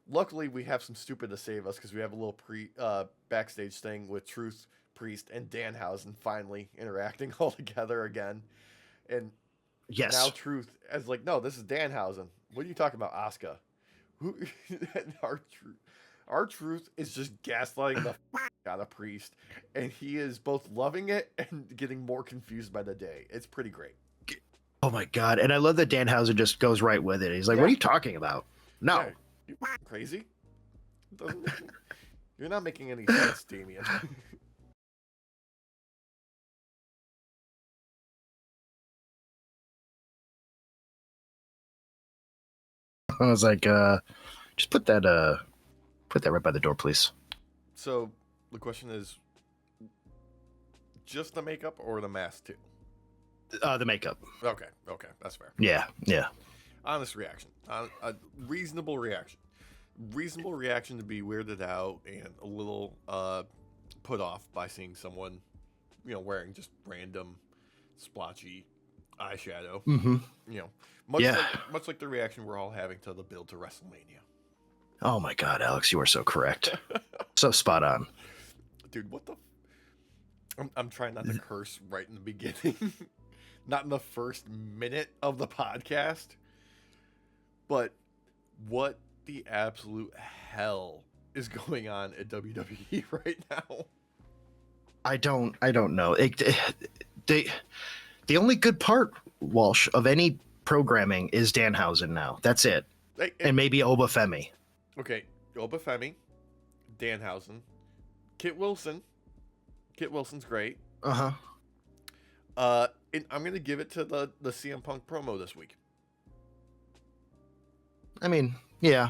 luckily we have some stupid to save us because we have a little backstage thing with Truth, Priest, and Danhausen finally interacting all together again. And now Truth is like, no, this is Danhausen. What are you talking about, Asuka? Who? Our Truth is just gaslighting the out of Priest, and he is both loving it and getting more confused by the day. It's pretty great. Oh my god! And I love that Danhausen just goes right with it. He's like, "What are you talking about? No, you crazy? You're not making any sense, Damien." I was like, just put that right by the door, please. So the question is, just the makeup or the mask too? The makeup. Okay, that's fair. Yeah. Honest reaction, a reasonable reaction to be weirded out and a little put off by seeing someone, wearing just random splotchy eyeshadow. Mm-hmm. Much like the reaction we're all having to the build to WrestleMania. Oh my god, Alex, you are so correct. So spot on. Dude, what the... I'm trying not to curse right in the beginning. Not in the first minute of the podcast. But what the absolute hell is going on at WWE right now? I don't know. The only good part, Walsh, of any programming is Danhausen now. That's it. And maybe Obafemi. Okay, Obafemi, Danhausen, Kit Wilson. Kit Wilson's great. Uh-huh. And I'm going to give it to the CM Punk promo this week. I mean, yeah.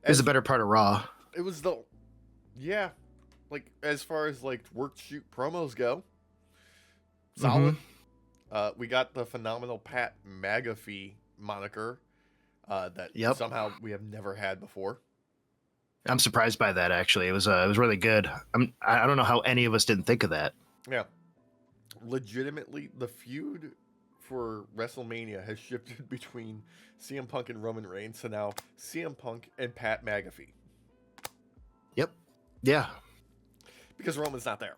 It was a better part of Raw. It was yeah. Like, as far as, like, work shoot promos go, solid. Mm-hmm. We got the phenomenal Pat McAfee moniker that somehow we have never had before. I'm surprised by that, actually. It was really good. I don't know how any of us didn't think of that. Yeah. Legitimately, the feud for WrestleMania has shifted between CM Punk and Roman Reigns to now CM Punk and Pat McAfee. Yep. Yeah. Because Roman's not there.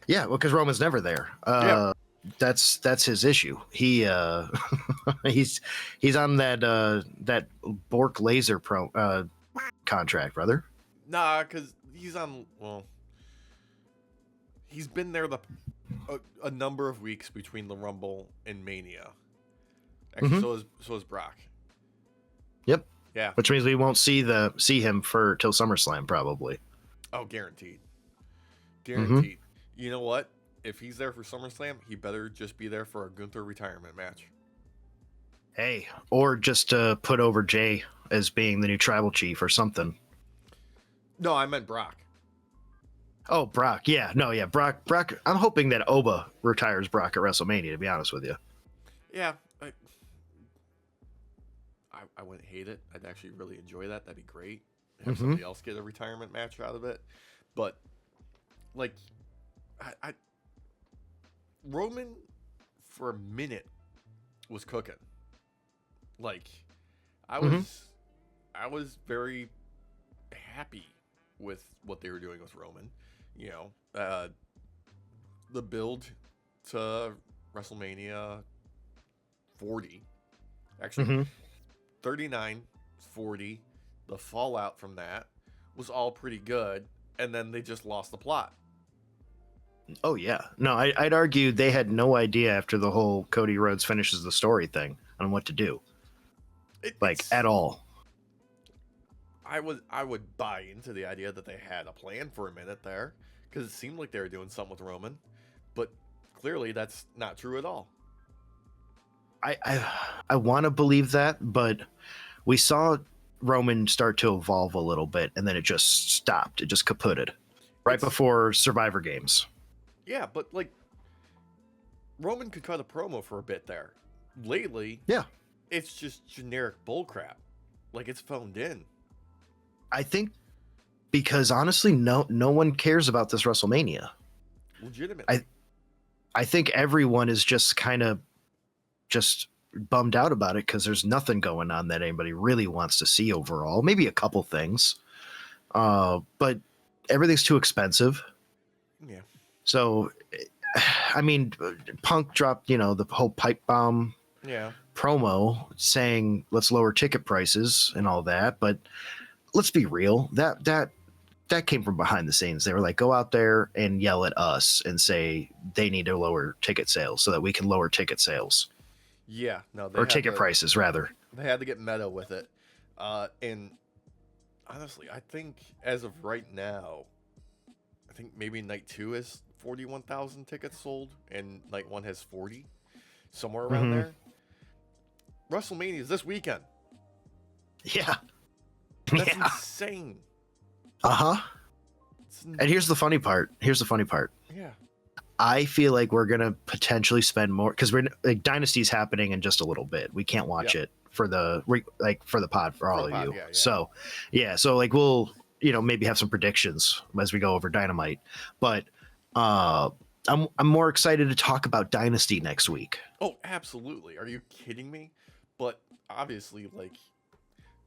Yeah, well, because Roman's never there. That's his issue. He he's on that Bork laser contract, brother. Nah, because he's been there a number of weeks between the Rumble and Mania. Actually, so is Brock. Yep. Yeah. Which means we won't see him till SummerSlam probably. Oh, guaranteed. Guaranteed. You know what? If he's there for SummerSlam, he better just be there for a Gunther retirement match. Hey, or just put over Jay as being the new tribal chief or something. No, I meant Brock. Oh, Brock. Yeah. No, yeah. Brock. I'm hoping that Oba retires Brock at WrestleMania, to be honest with you. Yeah. I wouldn't hate it. I'd actually really enjoy that. That'd be great. Have somebody else get a retirement match out of it. But, like, I Roman, for a minute, was cooking. Like, I was very happy with what they were doing with Roman. You know, the build to WrestleMania 40, actually 39, 40, the fallout from that was all pretty good, and then they just lost the plot. Oh yeah, no, I'd argue they had no idea after the whole Cody Rhodes finishes the story thing on what to do, at all. I would buy into the idea that they had a plan for a minute there, because it seemed like they were doing something with Roman, but clearly that's not true at all. I want to believe that, but we saw Roman start to evolve a little bit, and then it just stopped. It just kaputted before Survivor Games. Yeah, but like Roman could cut a promo for a bit there. Lately, it's just generic bullcrap. Like, it's phoned in. I think because honestly, no one cares about this WrestleMania. Legitimately. I think everyone is just kind of just bummed out about it because there's nothing going on that anybody really wants to see overall. Maybe a couple things, but everything's too expensive. Yeah. So, I mean, Punk dropped, the whole pipe bomb promo saying let's lower ticket prices and all that, but let's be real, that came from behind the scenes. They were like, go out there and yell at us and say they need to lower ticket sales so that we can lower ticket sales. Yeah, no, or ticket prices rather. They had to get meta with it, and honestly, I think as of right now, I think maybe night 2 is 41,000 tickets sold, and night 1 has 40, somewhere around there. WrestleMania is this weekend. Yeah, that's insane. And here's the funny part. Yeah. I feel like we're gonna potentially spend more because we're like Dynasty's happening in just a little bit. We can't watch it for the pod for all of you. Yeah. So like we'll maybe have some predictions as we go over Dynamite. But I'm more excited to talk about Dynasty next week. Oh, absolutely! Are you kidding me? But obviously, like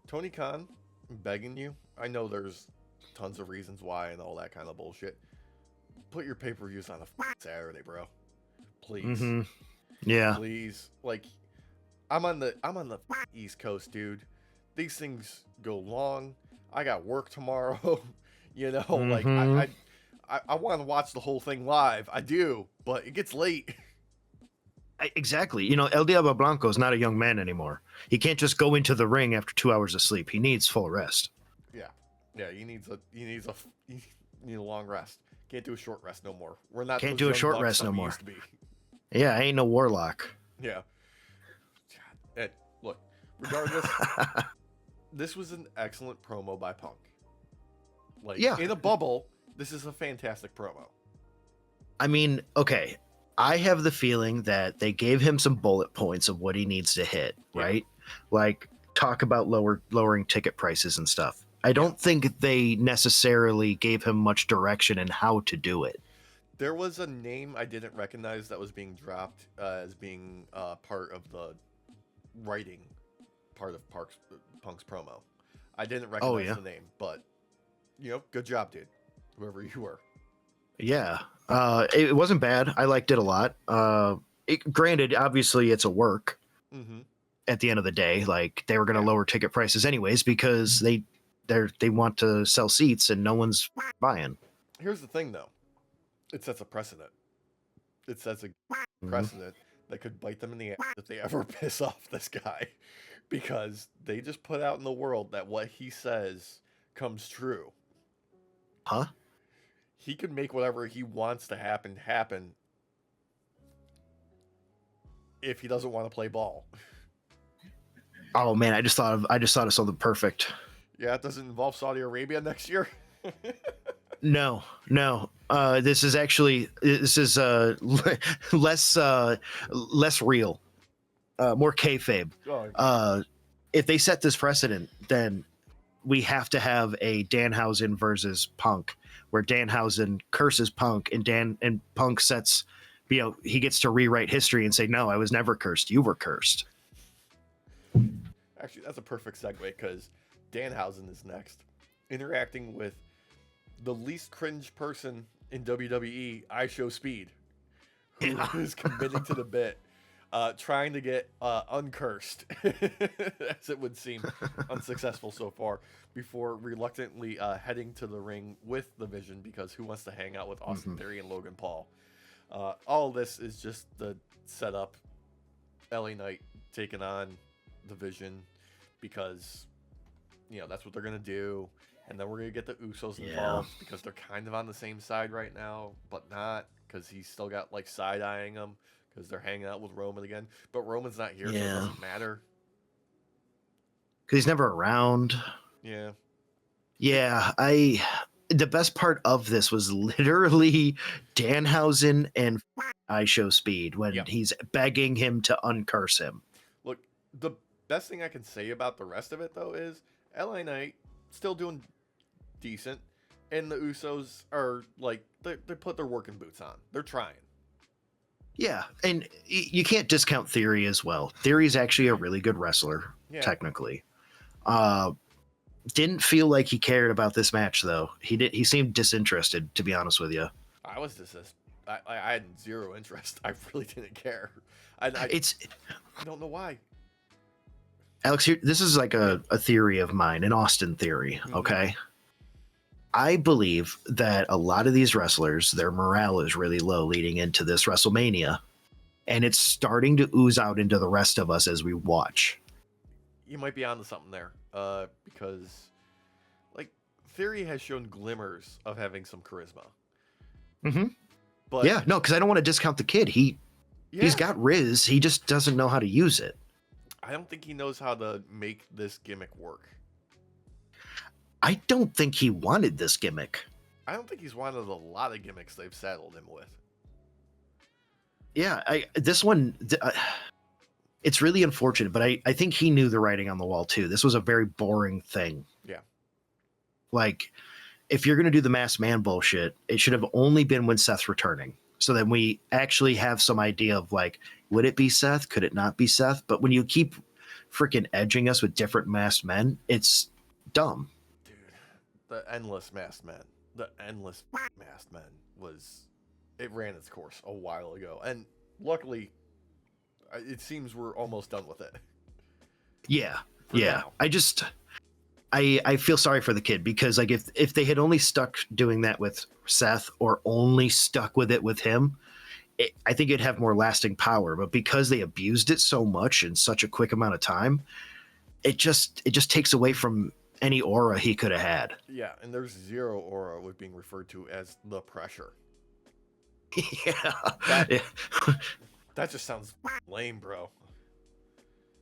Tony Khan, I'm begging you. I know there's tons of reasons why and all that kind of bullshit. Put your pay-per-views on a Saturday, bro. Please. Yeah. Please. Like, I'm on the East Coast, dude. These things go long. I got work tomorrow. Like I want to watch the whole thing live. I do, but it gets late. Exactly. El Diablo Blanco is not a young man anymore. He can't just go into the ring after 2 hours of sleep. He needs full rest. Yeah. He needs a long rest. Can't do a short rest no more. We're not. Can't do a short rest no more. Yeah, I ain't no warlock. Yeah. And look, regardless, this was an excellent promo by Punk. Like, in a bubble, this is a fantastic promo. I mean, okay, I have the feeling that they gave him some bullet points of what he needs to hit, right? Like, talk about lowering ticket prices and stuff. I don't think they necessarily gave him much direction in how to do it. There was a name I didn't recognize that was being dropped as being part of the writing part of Punk's promo. I didn't recognize the name, but good job, dude. Whoever you were. Yeah, it wasn't bad. I liked it a lot. Granted, obviously, it's a work. At the end of the day, like they were going to lower ticket prices anyways because they want to sell seats and no one's buying. Here's the thing, though. It sets a precedent. It sets a precedent that could bite them in the ass if they ever piss off this guy, because they just put out in the world that what he says comes true. Huh? He could make whatever he wants to happen if he doesn't want to play ball. Oh man, I just thought of something perfect. Yeah, it doesn't involve Saudi Arabia next year. No. This is less real, more kayfabe. If they set this precedent, then we have to have a Danhausen versus Punk, where Danhausen curses Punk and Punk sets, he gets to rewrite history and say, "No, I was never cursed. You were cursed." Actually, that's a perfect segue because Danhausen is next, interacting with the least cringe person in WWE, IYO SKY, who is committing to the bit, trying to get uncursed, as it would seem, unsuccessful so far, before reluctantly heading to the ring with the Vision, because who wants to hang out with Austin Theory and Logan Paul? All of this is just the setup. LA Knight taking on the Vision, because that's what they're gonna do, and then we're gonna get the Usos involved because they're kind of on the same side right now, but not, because he's still got like side eyeing them because they're hanging out with Roman again. But Roman's not here, so it doesn't matter because he's never around. Yeah. The best part of this was literally Danhausen and IYO SKY when he's begging him to uncurse him. Look, the best thing I can say about the rest of it, though, is LA Knight still doing decent, and the Usos are like, they put their working boots on. They're trying. Yeah, and you can't discount Theory as well. Theory is actually a really good wrestler, technically. Didn't feel like he cared about this match though. He seemed disinterested, to be honest with you. I was disinterested. I had zero interest. I really didn't care. I don't know why. Alex, this is like a theory of mine, an Austin theory, okay? I believe that a lot of these wrestlers, their morale is really low leading into this WrestleMania, and it's starting to ooze out into the rest of us as we watch. You might be onto something there, because like Theory has shown glimmers of having some charisma. But yeah, no, because I don't want to discount the kid. He's got Riz. He just doesn't know how to use it. I don't think he knows how to make this gimmick work. I don't think he wanted this gimmick. I don't think he's wanted a lot of gimmicks they've saddled him with. Yeah, this one, it's really unfortunate, but I think he knew the writing on the wall too. This was a very boring thing. Yeah. Like, if you're going to do the masked man bullshit, it should have only been when Seth's returning. So then we actually have some idea of like, would it be Seth? Could it not be Seth? But when you keep freaking edging us with different masked men, it's dumb. Dude, the endless masked men it ran its course a while ago. And luckily, it seems we're almost done with it. Yeah. Now. I feel sorry for the kid because like if they had only stuck doing that with Seth or only stuck with it with him, I think it'd have more lasting power. But because they abused it so much in such a quick amount of time, it just takes away from any aura he could have had. Yeah, and there's zero aura with being referred to as the pressure. That just sounds lame, bro.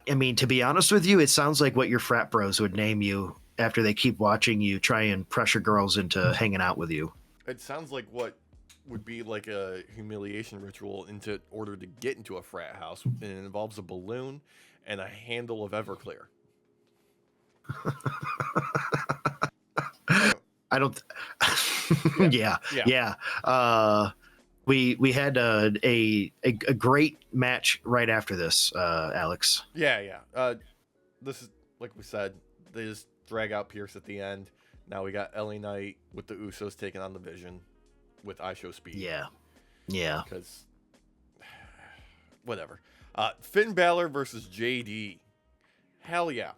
I mean, to be honest with you, it sounds like what your frat bros would name you after they keep watching you try and pressure girls into hanging out with you. It sounds like what would be like a humiliation ritual in order to get into a frat house, and it involves a balloon and a handle of Everclear. I don't. Yeah. We had a great match right after this, Alex. Yeah. This is like we said. They just drag out Pierce at the end. Now we got LA Knight with the Usos taking on the Vision with IYO SKY. Yeah. Because whatever. Finn Balor versus JD. Hell yeah.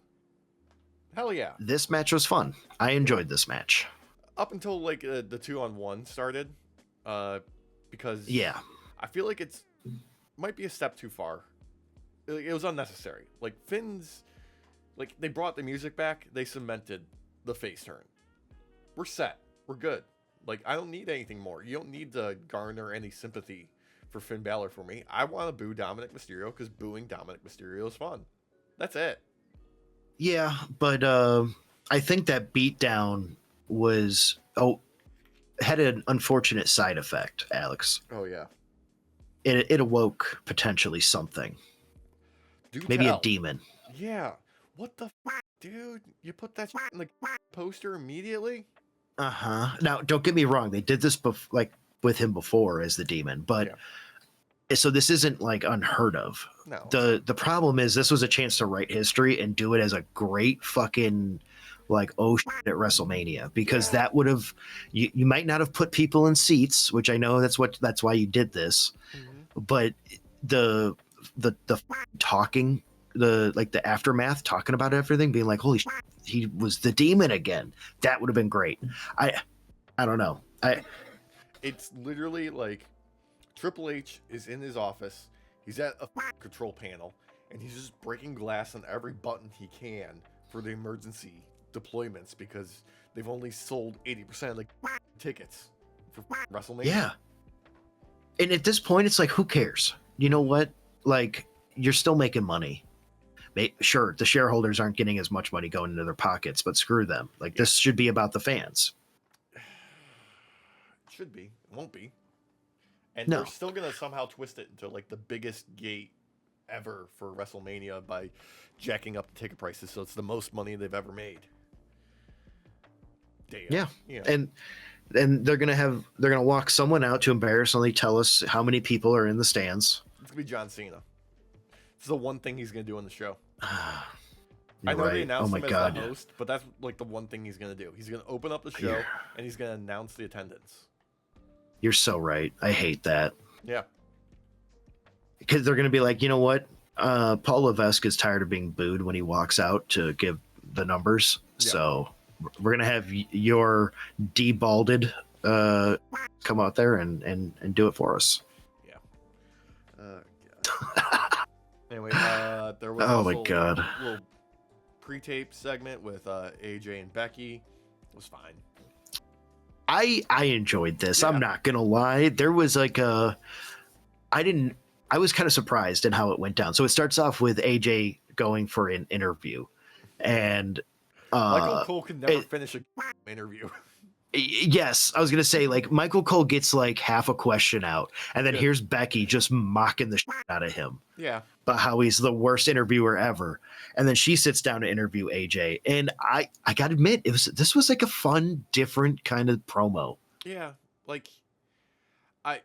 This match was fun. I enjoyed this match. Up until like the 2-on-1 started. Because I feel like it's might be a step too far. It was unnecessary. Like Finn's, like they brought the music back. They cemented the face turn. We're set. We're good. Like I don't need anything more. You don't need to garner any sympathy for Finn Balor for me. I want to boo Dominic Mysterio because booing Dominic Mysterio is fun. That's it. Yeah, but I think that beatdown had an unfortunate side effect, Alex. Oh yeah. It awoke potentially something. Maybe a demon. Yeah. What the dude? You put that in the poster immediately? Uh-huh. Now, don't get me wrong. They did this with him before as the demon, but so this isn't like unheard of. No. The problem is this was a chance to write history and do it as a great fucking like at WrestleMania, because that would have you might not have put people in seats, which I know that's why you did this, but the talking, the aftermath, talking about everything, being like, holy shit, he was the demon again, that would have been great. I don't know. It's literally like Triple H is in his office, he's at a control panel, and he's just breaking glass on every button he can for the emergency deployments because they've only sold 80% of the tickets for WrestleMania. Yeah. And at this point, it's like, who cares? You know what? Like, you're still making money. Sure, the shareholders aren't getting as much money going into their pockets, but screw them. Like, this should be about the fans. It should be. It won't be. And they're still going to somehow twist it into, like, the biggest gate ever for WrestleMania by jacking up the ticket prices, so it's the most money they've ever made. Damn. Yeah. And And they're gonna walk someone out to embarrassingly tell us how many people are in the stands. It's gonna be John Cena. It's the one thing he's gonna do on the show. I know right. they announced him as God. the host, but that's like the one thing he's gonna do. He's gonna open up the show and he's gonna announce the attendance. You're so right. I hate that. Yeah. Because they're gonna be like, you know what? Paul Levesque is tired of being booed when he walks out to give the numbers. Yeah. So we're gonna have your debalded come out there and do it for us. Yeah. Anyway, there was oh my God. a little pre-tape segment with AJ and Becky. It was fine. I enjoyed this. Yeah. I'm not gonna lie. There was like I was kind of surprised in how it went down. So it starts off with AJ going for an interview, and Michael Cole can never finish an interview. Yes, I was gonna say, like, Michael Cole gets like half a question out, and then here's Becky just mocking the shit out of him. Yeah, about how he's the worst interviewer ever, and then she sits down to interview AJ, and I gotta admit, this was like a fun, different kind of promo. Yeah, like I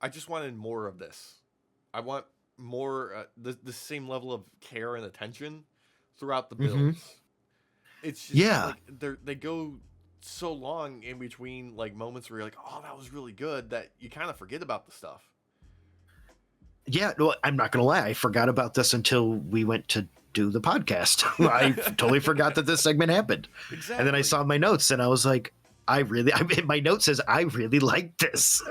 just wanted more of this. I want more the same level of care and attention throughout the builds. Mm-hmm. It's just like they go so long in between like moments where you're like, oh, that was really good, that you kind of forget about the stuff. Yeah, well, I'm not gonna lie, I forgot about this until we went to do the podcast. I totally forgot that this segment happened. Exactly. And then I saw my notes and I was like, my note says I really like this.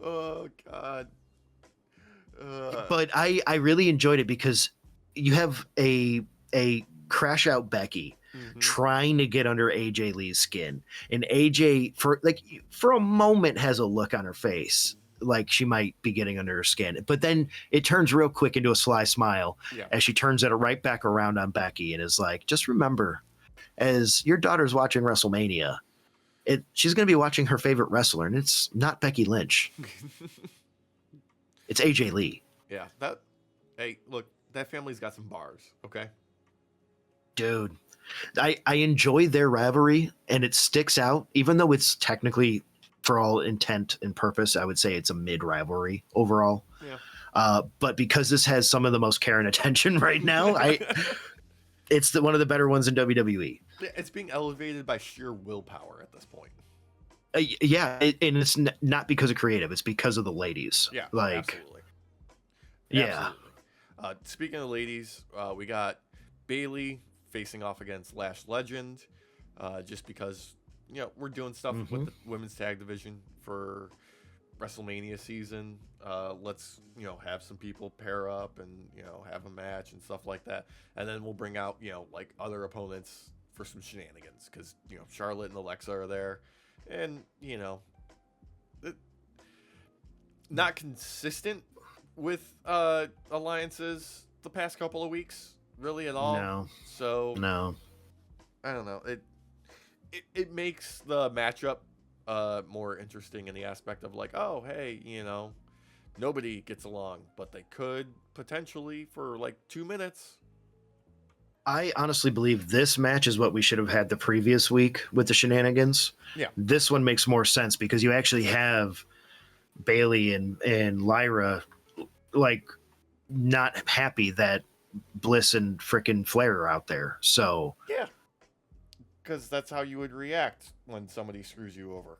Oh God. But I really enjoyed it because you have a crash out Becky trying to get under AJ Lee's skin, and AJ for a moment has a look on her face like she might be getting under her skin, but then it turns real quick into a sly smile as she turns it right back around on Becky and is like, just remember, as your daughter's watching WrestleMania, she's going to be watching her favorite wrestler, and it's not Becky Lynch. It's AJ Lee. Yeah, hey, look, that family's got some bars, okay? Dude, I enjoy their rivalry, and it sticks out, even though it's technically, for all intent and purpose, I would say it's a mid rivalry overall. Yeah. But because this has some of the most care and attention right now, it's one of the better ones in WWE. It's being elevated by sheer willpower at this point. And it's not because of creative; it's because of the ladies. Yeah, absolutely. Yeah. Absolutely. Speaking of ladies, we got Bayley facing off against Lash Legend, just because we're doing stuff with the women's tag division for WrestleMania season. Let's have some people pair up and have a match and stuff like that, and then we'll bring out like other opponents for some shenanigans, because Charlotte and Alexa are there, and not consistent with alliances the past couple of weeks really at all. No. So no, I don't know. It makes the matchup more interesting in the aspect of like, oh, hey, nobody gets along, but they could potentially for like 2 minutes. I honestly believe this match is what we should have had the previous week with the shenanigans. Yeah. This one makes more sense because you actually have Bayley and Lyra like not happy that Bliss and frickin' Flair are out there. So yeah. Because that's how you would react when somebody screws you over.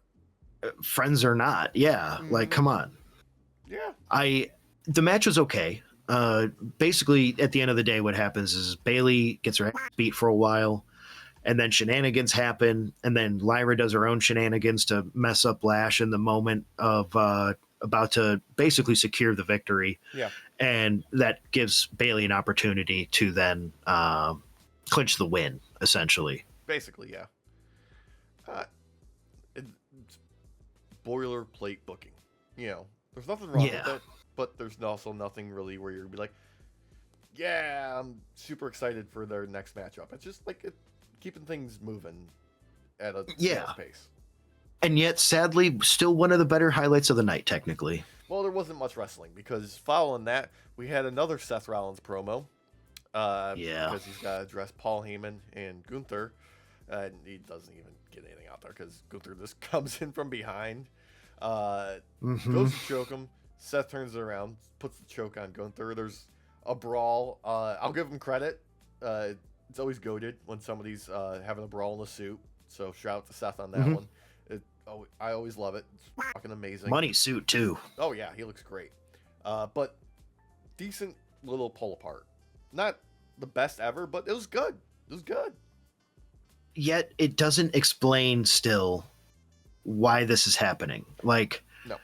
Friends or not. Yeah. Like, come on. Yeah. The match was okay. Basically, at the end of the day, what happens is Bayley gets her ass beat for a while, and then shenanigans happen, and then Lyra does her own shenanigans to mess up Lash in the moment of about to basically secure the victory. Yeah. And that gives Bayley an opportunity to then clinch the win, essentially. Basically, yeah. It's boilerplate booking. There's nothing wrong with it, but there's also nothing really where you're gonna be like, yeah, I'm super excited for their next matchup. It's just like keeping things moving at a fast pace. And yet, sadly, still one of the better highlights of the night, technically. Well, there wasn't much wrestling, because following that, we had another Seth Rollins promo. Because he's got to address Paul Heyman and Gunther. He doesn't even get anything out there because Gunther just comes in from behind, goes to choke him. Seth turns it around, puts the choke on Gunther. There's a brawl. I'll give him credit. It's always goated when somebody's having a brawl in a suit. So shout out to Seth on that one. I always love it. It's fucking amazing. Money suit too. Oh yeah, he looks great. But decent little pull apart. Not the best ever, but it was good. It was good. Yet it doesn't explain still why this is happening. Like, no.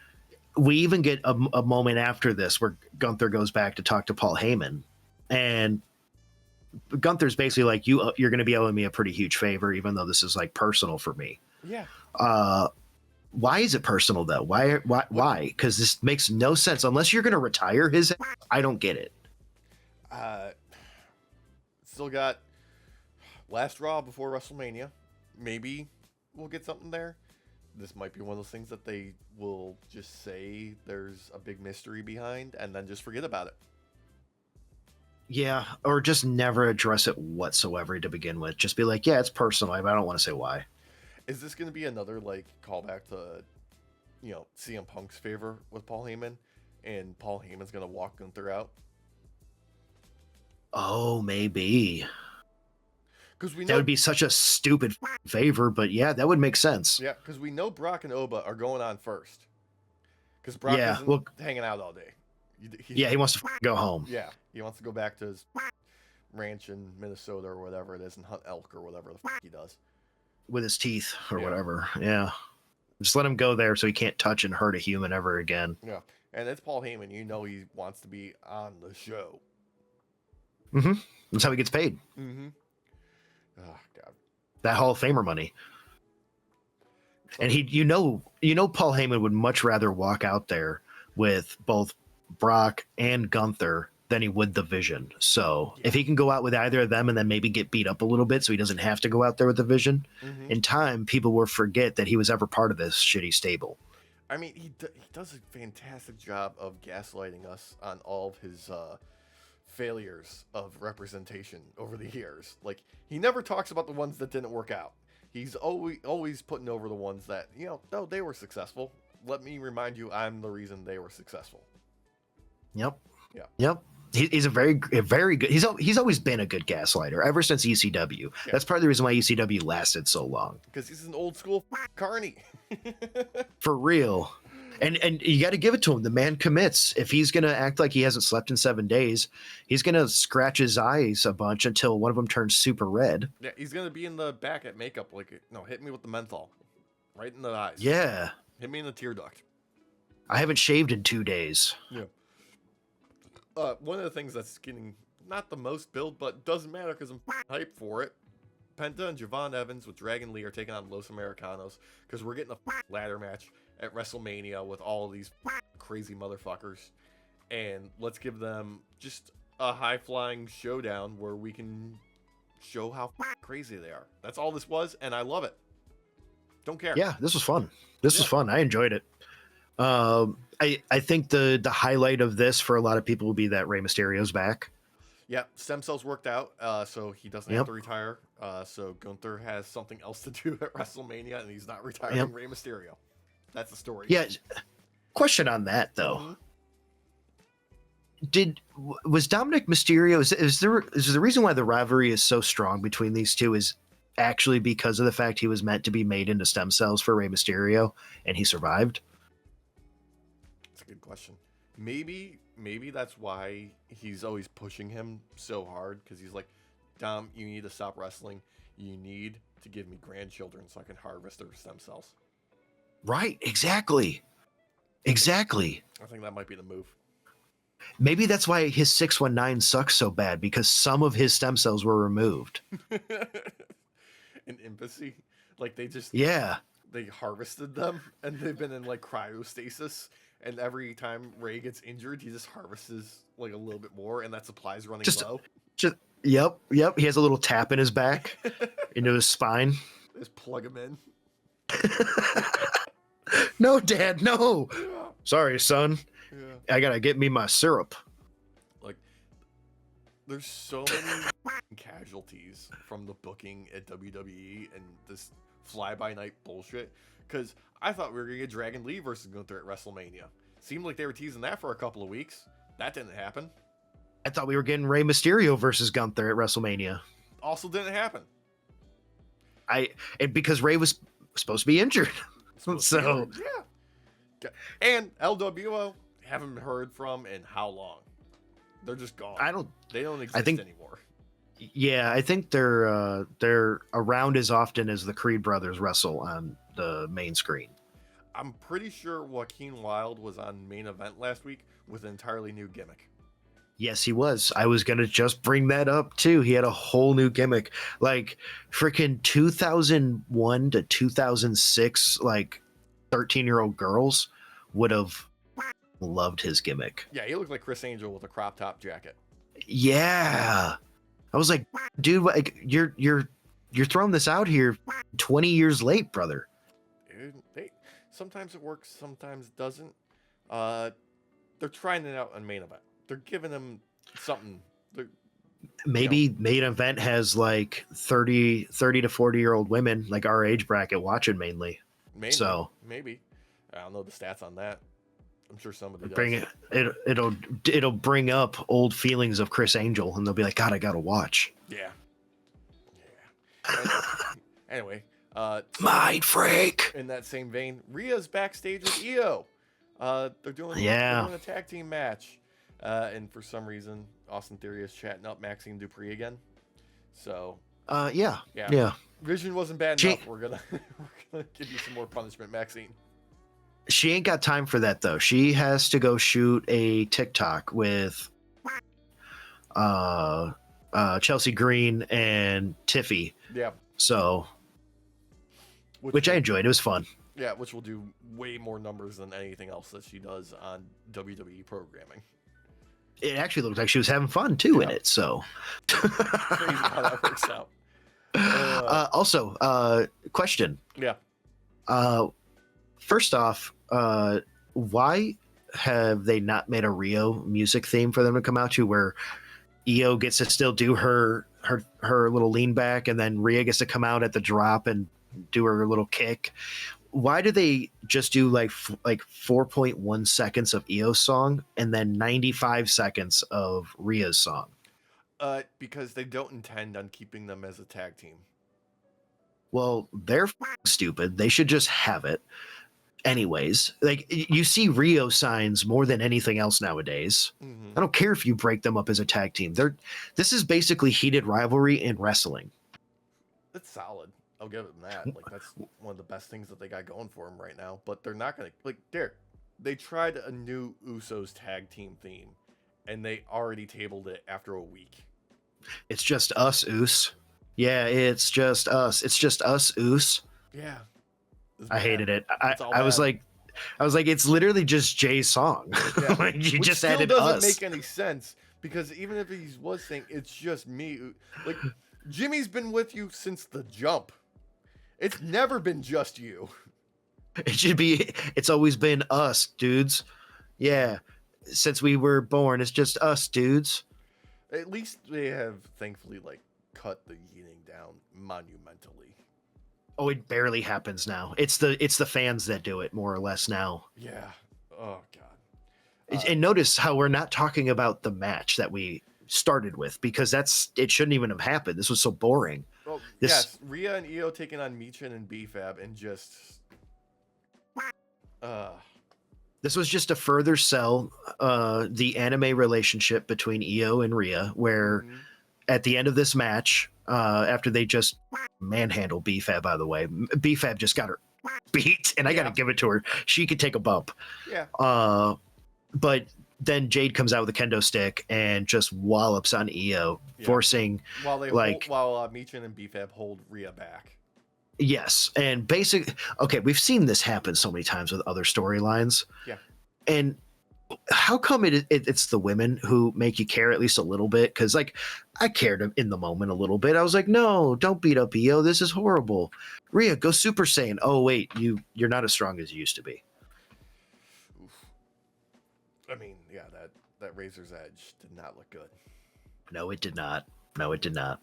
We even get a moment after this where Gunther goes back to talk to Paul Heyman, and Gunther's basically like, you're going to be owing me a pretty huge favor, even though this is like personal for me. Yeah. Why is it personal though? Why? Because this makes no sense unless you're going to retire his. I don't get it. Still got last Raw before WrestleMania. Maybe we'll get something there. This might be one of those things that they will just say there's a big mystery behind and then just forget about it. Yeah, or just never address it whatsoever to begin with. Just be like, yeah, it's personal, but I don't want to say why. Is this going to be another like callback to, CM Punk's favor with Paul Heyman, and Paul Heyman's going to walk Gunther out? Oh, maybe. Because we know that would be such a stupid favor, but yeah, that would make sense. Yeah, because we know Brock and Oba are going on first. Because Brock isn't hanging out all day. He wants to go home. Yeah, he wants to go back to his ranch in Minnesota or whatever it is and hunt elk or whatever the he does. With his teeth or whatever. Yeah. Just let him go there so he can't touch and hurt a human ever again. Yeah. And it's Paul Heyman. You know he wants to be on the show. Mm-hmm. That's how he gets paid. Mm-hmm. Oh, God. That Hall of Famer money. And Paul Heyman would much rather walk out there with both Brock and Gunther than he would the Vision. So if he can go out with either of them and then maybe get beat up a little bit so he doesn't have to go out there with the Vision, in time, people will forget that he was ever part of this shitty stable. I mean, he does a fantastic job of gaslighting us on all of his failures of representation over the years. Like, he never talks about the ones that didn't work out. He's always putting over the ones that, no, they were successful. Let me remind you, I'm the reason they were successful. Yep. Yeah. Yep. He's a very good. He's always been a good gaslighter ever since ECW. Yeah. That's part of the reason why ECW lasted so long. Because he's an old school carny. For real. And you got to give it to him. The man commits. If he's gonna act like he hasn't slept in 7 days, he's gonna scratch his eyes a bunch until one of them turns super red. Yeah, he's gonna be in the back at makeup like, no, hit me with the menthol, right in the eyes. Yeah. Hit me in the tear duct. I haven't shaved in 2 days. Yeah. One of the things that's getting not the most build, but doesn't matter because I'm hyped for it. Penta and Javon Evans with Dragon Lee are taking on Los Americanos because we're getting a ladder match at WrestleMania with all of these crazy motherfuckers. And let's give them just a high-flying showdown where we can show how crazy they are. That's all this was, and I love it. Don't care. Yeah, this was fun. This was fun. I enjoyed it. I think the highlight of this for a lot of people will be that Rey Mysterio's back. Yeah, stem cells worked out, so he doesn't have to retire. So Gunther has something else to do at WrestleMania, and he's not retiring Rey Mysterio. That's the story. Yeah. Question on that though. Was Dominic Mysterio? Is the reason why the rivalry is so strong between these two is actually because of the fact he was meant to be made into stem cells for Rey Mysterio, and he survived? Good question. Maybe that's why he's always pushing him so hard, because he's like, Dom, you need to stop wrestling. You need to give me grandchildren so I can harvest their stem cells. Right, exactly. I think that might be the move. Maybe that's why his 619 sucks so bad, because some of his stem cells were removed. An embassy? Like they harvested them, and they've been in like cryostasis. And every time Rey gets injured, he just harvests like a little bit more, and that supply's running low. Yep. He has a little tap in his back, into his spine. Just plug him in. No, Dad, no. Yeah. Sorry, son. Yeah. I gotta get me my syrup. Like, there's so many casualties from the booking at WWE and this fly-by-night bullshit. Because I thought we were going to get Dragon Lee versus Gunther at WrestleMania. Seemed like they were teasing that for a couple of weeks. That didn't happen. I thought we were getting Rey Mysterio versus Gunther at WrestleMania. Also didn't happen. And because Rey was supposed to be injured. So yeah. And LWO haven't heard from in how long? They're just gone. They don't exist anymore. Yeah, I think they're around as often as the Creed brothers wrestle on the main screen. I'm pretty sure Joaquin Wilde was on Main Event last week with an entirely new gimmick. Yes, he was. I was going to just bring that up too. He had a whole new gimmick. Like freaking 2001 to 2006, like 13-year-old girls would have loved his gimmick. Yeah, he looked like Chris Angel with a crop top jacket. Yeah. I was like, dude, like you're throwing this out here 20 years late, brother. Dude, sometimes it works, sometimes it doesn't. They're trying it out on Main Event. They're giving them something. Maybe Main Event has like 30 to 40-year-old women, like our age bracket, watching mainly. Maybe. I don't know the stats on that. I'm sure somebody does. It'll bring up old feelings of Chris Angel, and they'll be like, God, I gotta watch. Yeah. Anyway, Mind freak. In that same vein, Rhea's backstage with IYO. They're doing a tag team match, and for some reason, Austin Theory is chatting up Maxine Dupree again. So. Yeah. Vision wasn't bad enough. We're gonna give you some more punishment, Maxine. She ain't got time for that though. She has to go shoot a TikTok with Chelsea Green and Tiffy. Yeah. So which I enjoyed. It was fun. Yeah, which will do way more numbers than anything else that she does on WWE programming. It actually looked like she was having fun too in it. So crazy how that works out. Also, question. Yeah. First off, why have they not made a Rio music theme for them to come out to, where IYO gets to still do her little lean back, and then Rhea gets to come out at the drop and do her little kick? Why do they just do like 4.1 seconds of IYO's song and then 95 seconds of Rhea's song? Because they don't intend on keeping them as a tag team. Well, they're stupid. They should just have it. Anyways, like you see Rio signs more than anything else nowadays. Mm-hmm. I don't care if you break them up as a tag team. This is basically heated rivalry in wrestling. It's solid. I'll give them that. Like that's one of the best things that they got going for them right now. But they're not gonna they tried a new Usos tag team theme, and they already tabled it after a week. It's just us, Us. Yeah, it's just us. It's just us, Us. Yeah. I hated it. I was like, it's literally just Jay's song. Yeah. Like you Which just still added doesn't us. make any sense, because even if he was saying it's just me, like Jimmy's been with you since the jump. It's never been just you. It should be. It's always been us, dudes. Yeah, since we were born, it's just us, dudes. At least they have thankfully cut the yeeting down monumentally. Oh, it barely happens now. It's the fans that do it more or less now. Yeah. Oh God. And notice how we're not talking about the match that we started with, because it shouldn't even have happened. This was so boring. Well, yes, Rhea and IYO taking on Michin and BFAB, and just. This was just a further sell the anime relationship between IYO and Rhea, where at the end of this match, after they just manhandle BFAB, by the way, BFAB just got her beat, and I got to give it to her. She could take a bump. Yeah. But then Jade comes out with a kendo stick and just wallops on IYO, forcing while Michin and BFAB hold Rhea back. Yes, and we've seen this happen so many times with other storylines. Yeah. And how come it's the women who make you care at least a little bit? Because I cared in the moment a little bit. I was like, no, don't beat up IYO. This is horrible. Rhea, go Super Saiyan. Oh wait, you're not as strong as you used to be. Oof. I mean, yeah, that Razor's Edge did not look good. No, it did not. No, it did not.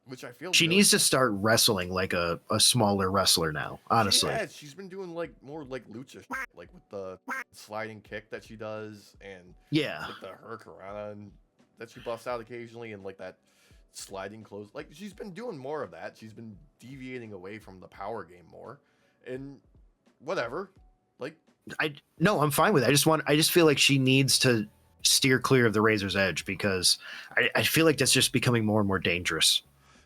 Which I feel she needs to start wrestling like a smaller wrestler now, honestly. She's been doing like more like lucha, like with the sliding kick that she does, and like the hurricanrana that she busts out occasionally, and like that sliding close. Like she's been doing more of that. She's been deviating away from the power game more, and whatever. Like I'm fine with it. I just feel like she needs to steer clear of the razor's edge, because I feel like that's just becoming more and more dangerous.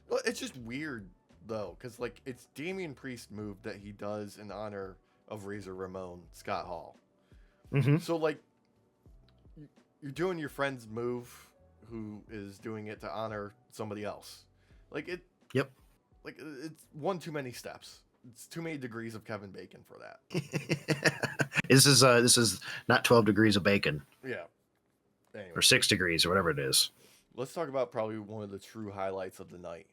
Well, it's just weird though, because like it's Damian Priest move that he does in honor of Razor Ramon Scott Hall. Mm-hmm. So like you're doing your friend's move, who is doing it to honor somebody else. Like it. Yep. Like it's one too many steps. It's too many degrees of Kevin Bacon for that. This is not 12 degrees of bacon. Yeah. Anyway. Or 6 degrees or whatever it is. Let's talk about probably one of the true highlights of the night.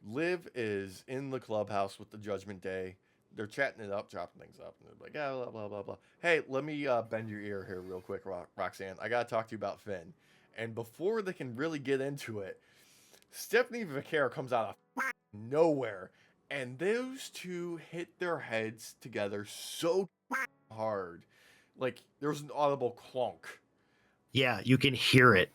Liv is in the clubhouse with the Judgment Day. They're chatting it up, chopping things up, and they're like, yeah, blah, blah, blah, blah. Hey, let me bend your ear here real quick, Roxanne. I got to talk to you about Finn. And before they can really get into it, Stephanie Vaquero comes out of nowhere, and those two hit their heads together so hard. Like, there was an audible clunk. Yeah, you can hear it.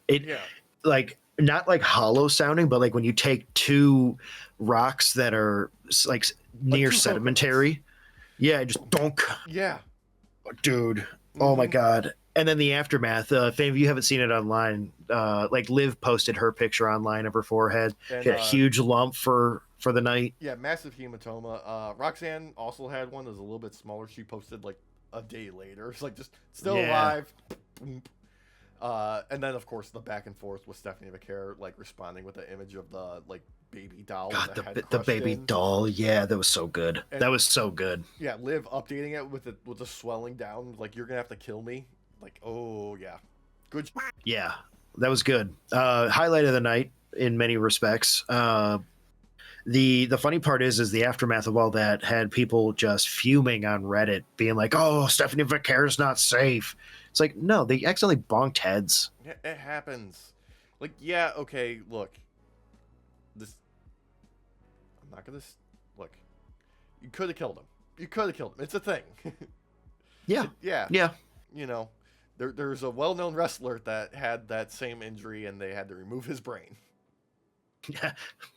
Like, not like hollow sounding, but like when you take two rocks that are like near sedimentary. Yeah, just donk. Yeah. Dude. Mm-hmm. Oh my God. And then the aftermath, if any of you haven't seen it online, like Liv posted her picture online of her forehead. And, she had a huge lump for the night. Yeah, massive hematoma. Roxanne also had one that was a little bit smaller. She posted like a day later. It's like just still alive. And then of course the back and forth with Stephanie Vaquero like responding with the image of the like baby doll. God, the baby doll. Yeah, that was so good. And that was so good. Yeah, Liv updating it with the swelling down. Like, you're gonna have to kill me. Like, oh yeah, good. Yeah, that was good. Highlight of the night in many respects. The funny part is the aftermath of all that had people just fuming on Reddit, being like, "Oh, Stephanie Vaquero's not safe." It's like, no, they accidentally bonked heads. Yeah, it happens. Like, yeah, okay, look. I'm not gonna look. You could have killed him. It's a thing. Yeah. Yeah. You know, there's a well-known wrestler that had that same injury, and they had to remove his brain.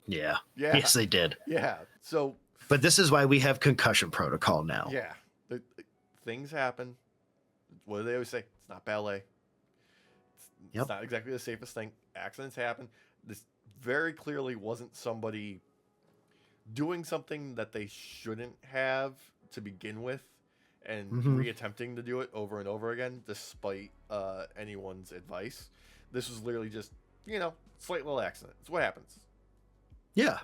Yeah. Yes, they did. Yeah. So. But this is why we have concussion protocol now. Yeah. Things happen. What do they always say? It's not ballet. It's not exactly the safest thing. Accidents happen. This very clearly wasn't somebody doing something that they shouldn't have to begin with, and reattempting to do it over and over again, despite anyone's advice. This was literally just, slight little accident. It's what happens. Yeah.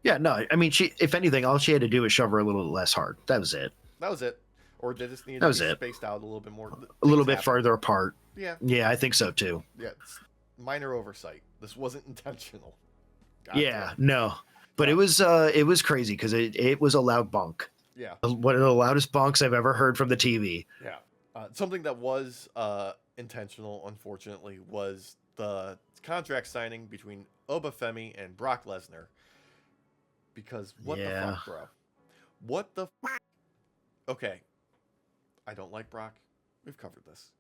Yeah, no, I mean, if anything, all she had to do was shove her a little less hard. That was it. Or they just needed to be spaced out a little bit more. A little bit farther apart. Yeah. Yeah, I think so too. Yeah, it's minor oversight. This wasn't intentional. No. But it was crazy because it was a loud bonk. Yeah. One of the loudest bonks I've ever heard from the TV. Yeah. Something that was intentional, unfortunately, was the contract signing between Obafemi and Brock Lesnar. Because what the fuck, bro? What the fuck? Okay. I don't like Brock. We've covered this.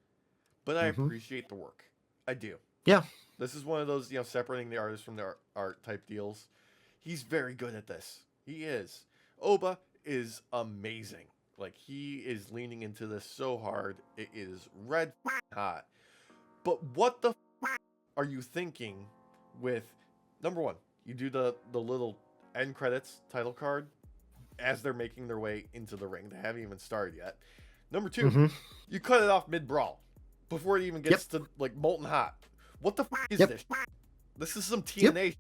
But I appreciate the work. I do. Yeah. This is one of those, separating the artist from the art type deals. He's very good at this. He is. Oba is amazing. Like, he is leaning into this so hard. It is red hot. But what the are you thinking with, number one, you do the little end credits title card as they're making their way into the ring. They haven't even started yet. Number two, you cut it off mid-brawl before it even gets to, like, molten hot. What the is this? This is some TNA.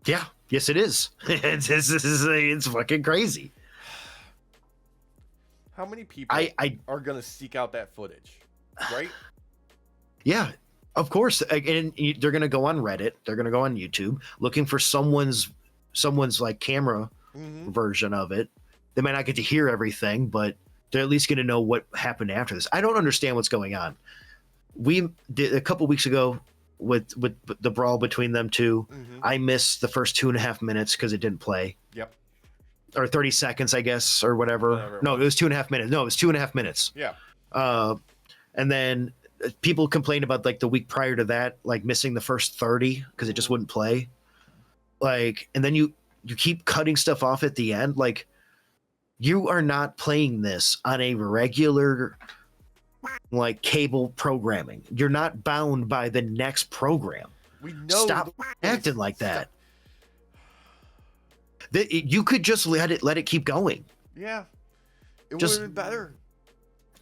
Yeah. Yes, it is. It's fucking crazy. How many people are going to seek out that footage, right? Yeah, of course. And they're going to go on Reddit. They're going to go on YouTube looking for someone's like camera version of it. They might not get to hear everything, but they're at least going to know what happened after this. I don't understand what's going on. We did a couple weeks ago. with the brawl between them two. I missed the first 2.5 minutes because it didn't play. Yep. Or 30 seconds, I guess, or whatever. No, it was 2.5 minutes. No, it was 2.5 minutes. Yeah. And then people complained about like the week prior to that, like missing the first 30 because it just wouldn't play. Like, and then you keep cutting stuff off at the end. Like, you are not playing this on a regular like cable programming. You're not bound by the next program. We know. Stop acting like that. You could just let it keep going. Yeah, it would have been better.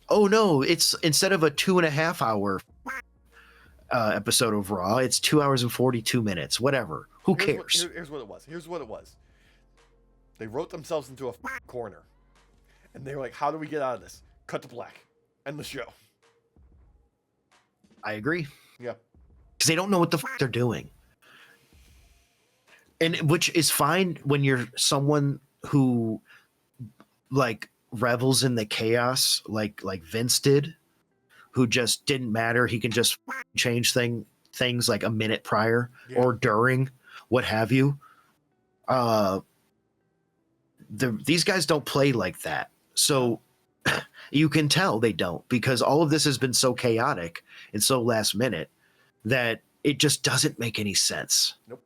Oh no, it's instead of a 2.5 hour episode of Raw, it's 2 hours and 42 minutes. Whatever. Who cares? Here's what it was. They wrote themselves into a corner, and they were like, "How do we get out of this? Cut to black, end the show." I agree. Yeah, because they don't know what the they're doing, and which is fine when you're someone who like revels in the chaos, like Vince did, who just didn't matter. He can just change things like a minute prior or during, what have you. These guys don't play like that. So you can tell they don't, because all of this has been so chaotic and so last minute that it just doesn't make any sense. Nope.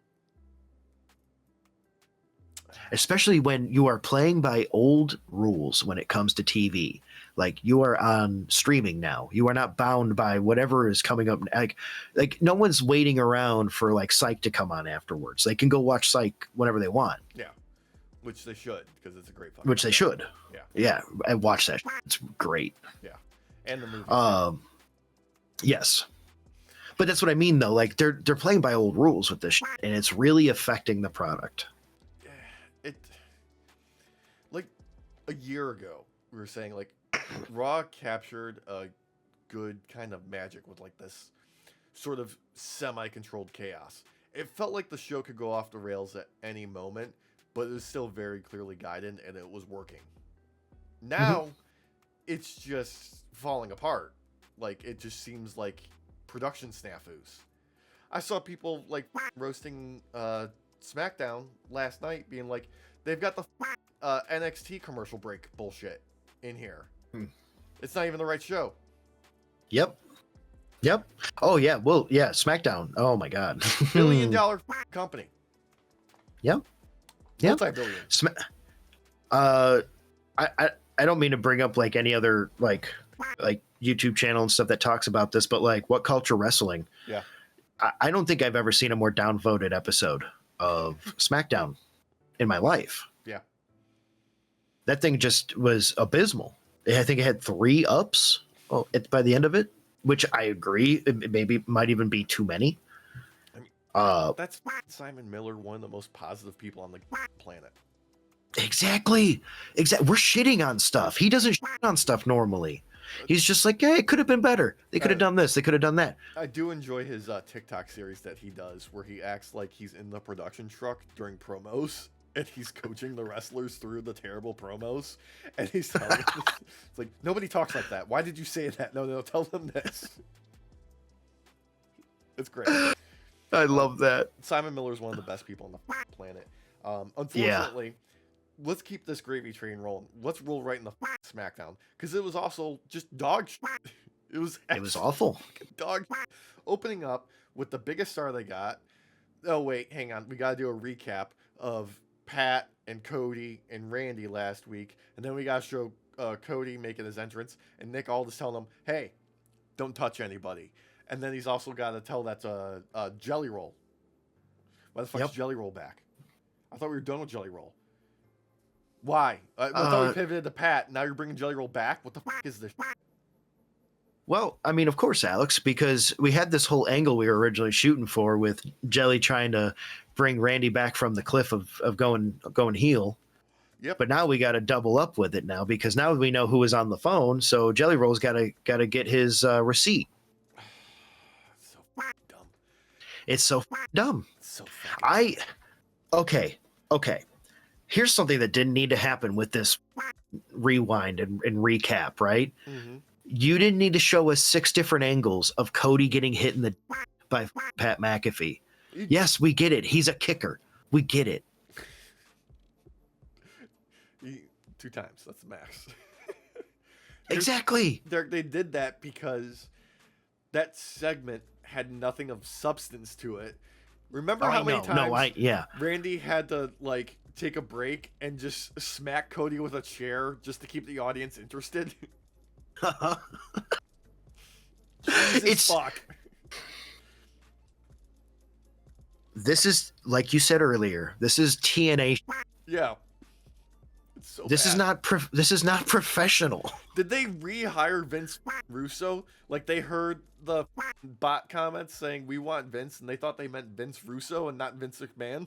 Especially when you are playing by old rules when it comes to TV. Like, you are on streaming now. You are not bound by whatever is coming up. Like no one's waiting around for like Psych to come on afterwards. They can go watch Psych whenever they want. Yeah. Which they should, because it's a great fucking Which they should. Yeah. Yeah. I watch that. It's great. Yeah. And the movie. Yes. But that's what I mean though. Like they're playing by old rules with this and it's really affecting the product. It, like a year ago, we were saying like Raw captured a good kind of magic with like this sort of semi-controlled chaos. It felt like the show could go off the rails at any moment, but it was still very clearly guided and it was working. Now it's just falling apart. Like, it just seems like production snafus. I saw people like roasting SmackDown last night, being like, they've got the NXT commercial break bullshit in here. It's not even the right show. Yep. Oh yeah. Well, yeah. SmackDown. Oh my God. $1 billion company. Yep. Multi-billion. I don't mean to bring up like any other like YouTube channel and stuff that talks about this, but like What Culture Wrestling. Yeah. I don't think I've ever seen a more downvoted episode of SmackDown in my life. Yeah. That thing just was abysmal. I think it had 3 ups by the end of it, which I agree. It maybe might even be too many. I mean, that's Simon Miller, one of the most positive people on the planet. Exactly. We're shitting on stuff. He doesn't shit on stuff normally. He's just like, hey, it could have been better. They could have done this. They could have done that. I do enjoy his TikTok series that he does where he acts like he's in the production truck during promos and he's coaching the wrestlers through the terrible promos. And he's telling them, it's like, nobody talks like that. Why did you say that? No, tell them this. It's great. I love that. Simon Miller is one of the best people on the planet. Unfortunately, let's keep this gravy train rolling. Let's roll right in the SmackDown, because it was also just dog shit. It was awful. Dog shit. Opening up with the biggest star they got. Oh wait, hang on. We got to do a recap of Pat and Cody and Randy last week, and then we got to show Cody making his entrance, and Nick Aldis telling him, "Hey, don't touch anybody." And then he's also got to tell that Jelly Roll. Why the fuck is Jelly Roll back? I thought we were done with Jelly Roll. Why? I thought we pivoted to Pat. Now you're bringing Jelly Roll back? What the fuck is this? Well, I mean, of course, Alex, because we had this whole angle we were originally shooting for with Jelly trying to bring Randy back from the cliff of going heel. Yep. But now we got to double up with it now, because now we know who was on the phone. So Jelly Roll's got to get his receipt. It's so dumb. So okay. Here's something that didn't need to happen with this rewind and recap, right? Mm-hmm. You didn't need to show us 6 different angles of Cody getting hit in the by Pat McAfee. Yes, we get it. He's a kicker. We get it. 2 times. That's the max. Exactly. They did that because that segment had nothing of substance to it. Remember how many times Randy had to like take a break and just smack Cody with a chair just to keep the audience interested? Fuck. This is, like you said earlier, this is TNA. Yeah. So this is not professional. Did they rehire Vince Russo? Like they heard the bot comments saying we want Vince, and they thought they meant Vince Russo and not Vince McMahon?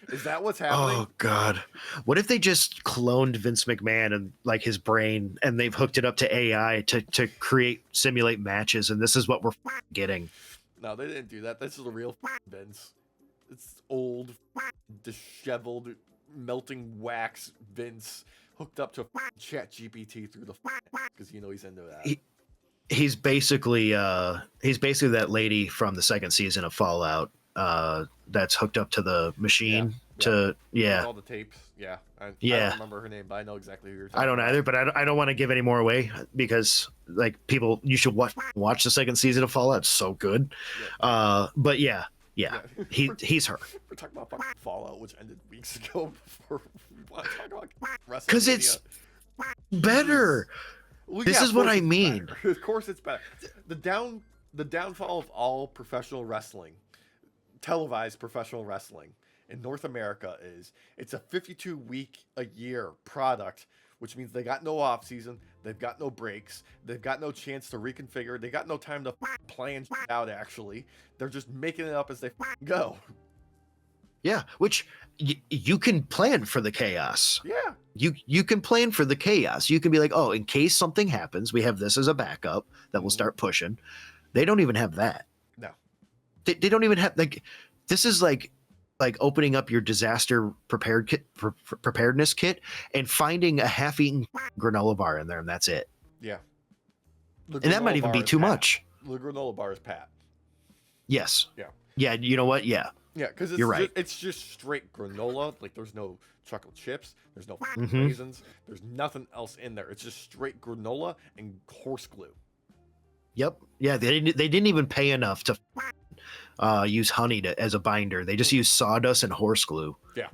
Is that what's happening? Oh God! What if they just cloned Vince McMahon and like his brain, and they've hooked it up to AI to simulate matches, and this is what we're getting? No, they didn't do that. This is the real Vince. It's old, disheveled, melting wax Vince hooked up to Chat GPT through the because he's into that. He's basically that lady from the second season of Fallout that's hooked up to the machine all the tapes. I don't remember her name, but I know exactly who you're talking about. I don't either, but I don't want to give any more away because like people, you should watch the second season of Fallout. It's so good. But he's her. We're talking about Fallout, which ended weeks ago. Before we want to talk about WrestleMania. Because it's better. Well, this is what I mean. Of course, it's better. The downfall of all professional wrestling, televised professional wrestling in North America, is it's a 52-week-a-year product, which means they got no off season, they've got no breaks, they've got no chance to reconfigure, they got no time to plan out. Actually, they're just making it up as they go. Yeah, which you can plan for the chaos. Yeah, you can plan for the chaos. You can be like, oh, in case something happens, we have this as a backup that will start pushing. They don't even have that. No, they don't even have like. This is like opening up your disaster preparedness kit and finding a half-eaten granola bar in there, and that's it. Yeah, and that might even be too much. The granola bar is Pat. Yes. Yeah. Yeah. You know what? Yeah. Yeah, because you're right. It's just straight granola. Like there's no chocolate chips, there's no raisins, there's nothing else in there. It's just straight granola and horse glue. Yep. Yeah. They didn't even pay enough to use honey as a binder. They just use sawdust and horse glue. Yeah.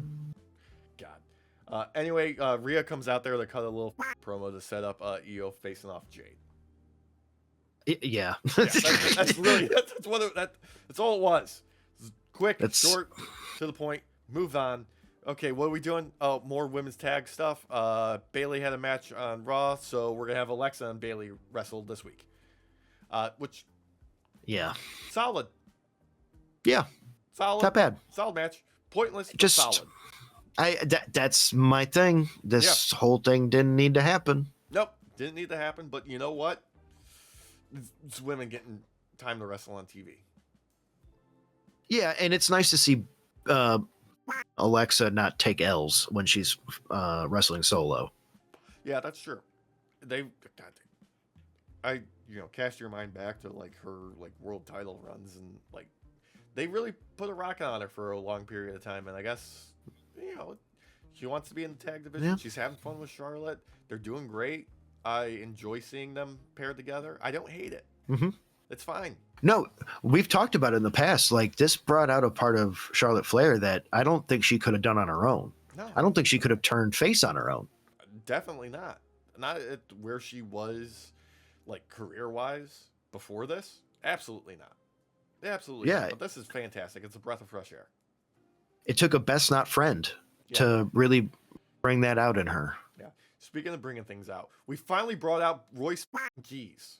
God. Anyway, Rhea comes out there to cut a little promo to set up Io facing off Jade. Yeah. That's all it was. Quick, short, to the point, move on. Okay, what are we doing? Oh, more women's tag stuff. Bayley had a match on Raw, so we're going to have Alexa and Bayley wrestle this week. Which... Yeah. Solid. Yeah. Solid. Not bad. Solid match. Pointless, just solid. That's my thing. This whole thing didn't need to happen. Nope. Didn't need to happen, but you know what? It's women getting time to wrestle on TV. Yeah, and it's nice to see Alexa not take L's when she's wrestling solo. Yeah, that's true. Cast your mind back to like her like world title runs, and like they really put a rocket on her for a long period of time. And I guess she wants to be in the tag division. Yeah. She's having fun with Charlotte. They're doing great. I enjoy seeing them paired together. I don't hate it. Mm-hmm. It's fine. No, we've talked about it in the past. Like this brought out a part of Charlotte Flair that I don't think she could have done on her own. No, I don't think she could have turned face on her own. Definitely not. Not at where she was, like career-wise before this. Absolutely not. Absolutely. Yeah. Not. But this is fantastic. It's a breath of fresh air. It took a best not friend to really bring that out in her. Yeah. Speaking of bringing things out, we finally brought out Royce Keys.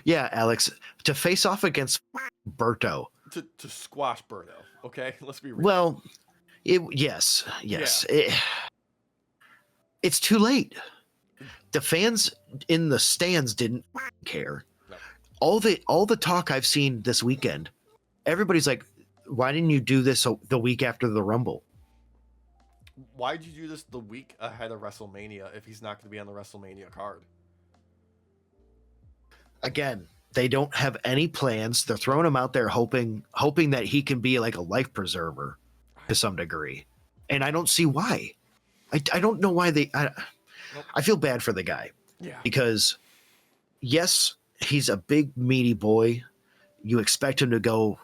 Yeah, Alex, to face off against Berto. To squash Berto, okay? Let's be real. Well, yes. Yeah. It's too late. The fans in the stands didn't care. No. All the talk I've seen this weekend, everybody's like, why didn't you do this the week after the Rumble? Why did you do this the week ahead of WrestleMania if he's not going to be on the WrestleMania card? Again, They don't have any plans. They're throwing him out there hoping that he can be like a life preserver to some degree. And I don't see why. I don't know why I feel bad for the guy. Yeah. Because yes, he's a big meaty boy. You expect him to go,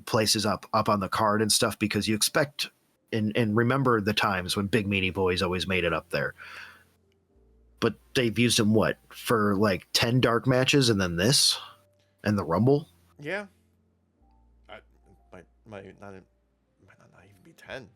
places up on the card and stuff because you expect and remember the times when big meaty boys always made it up there. But they've used him for like 10 dark matches and then this and the Rumble. Yeah. Might not even be 10.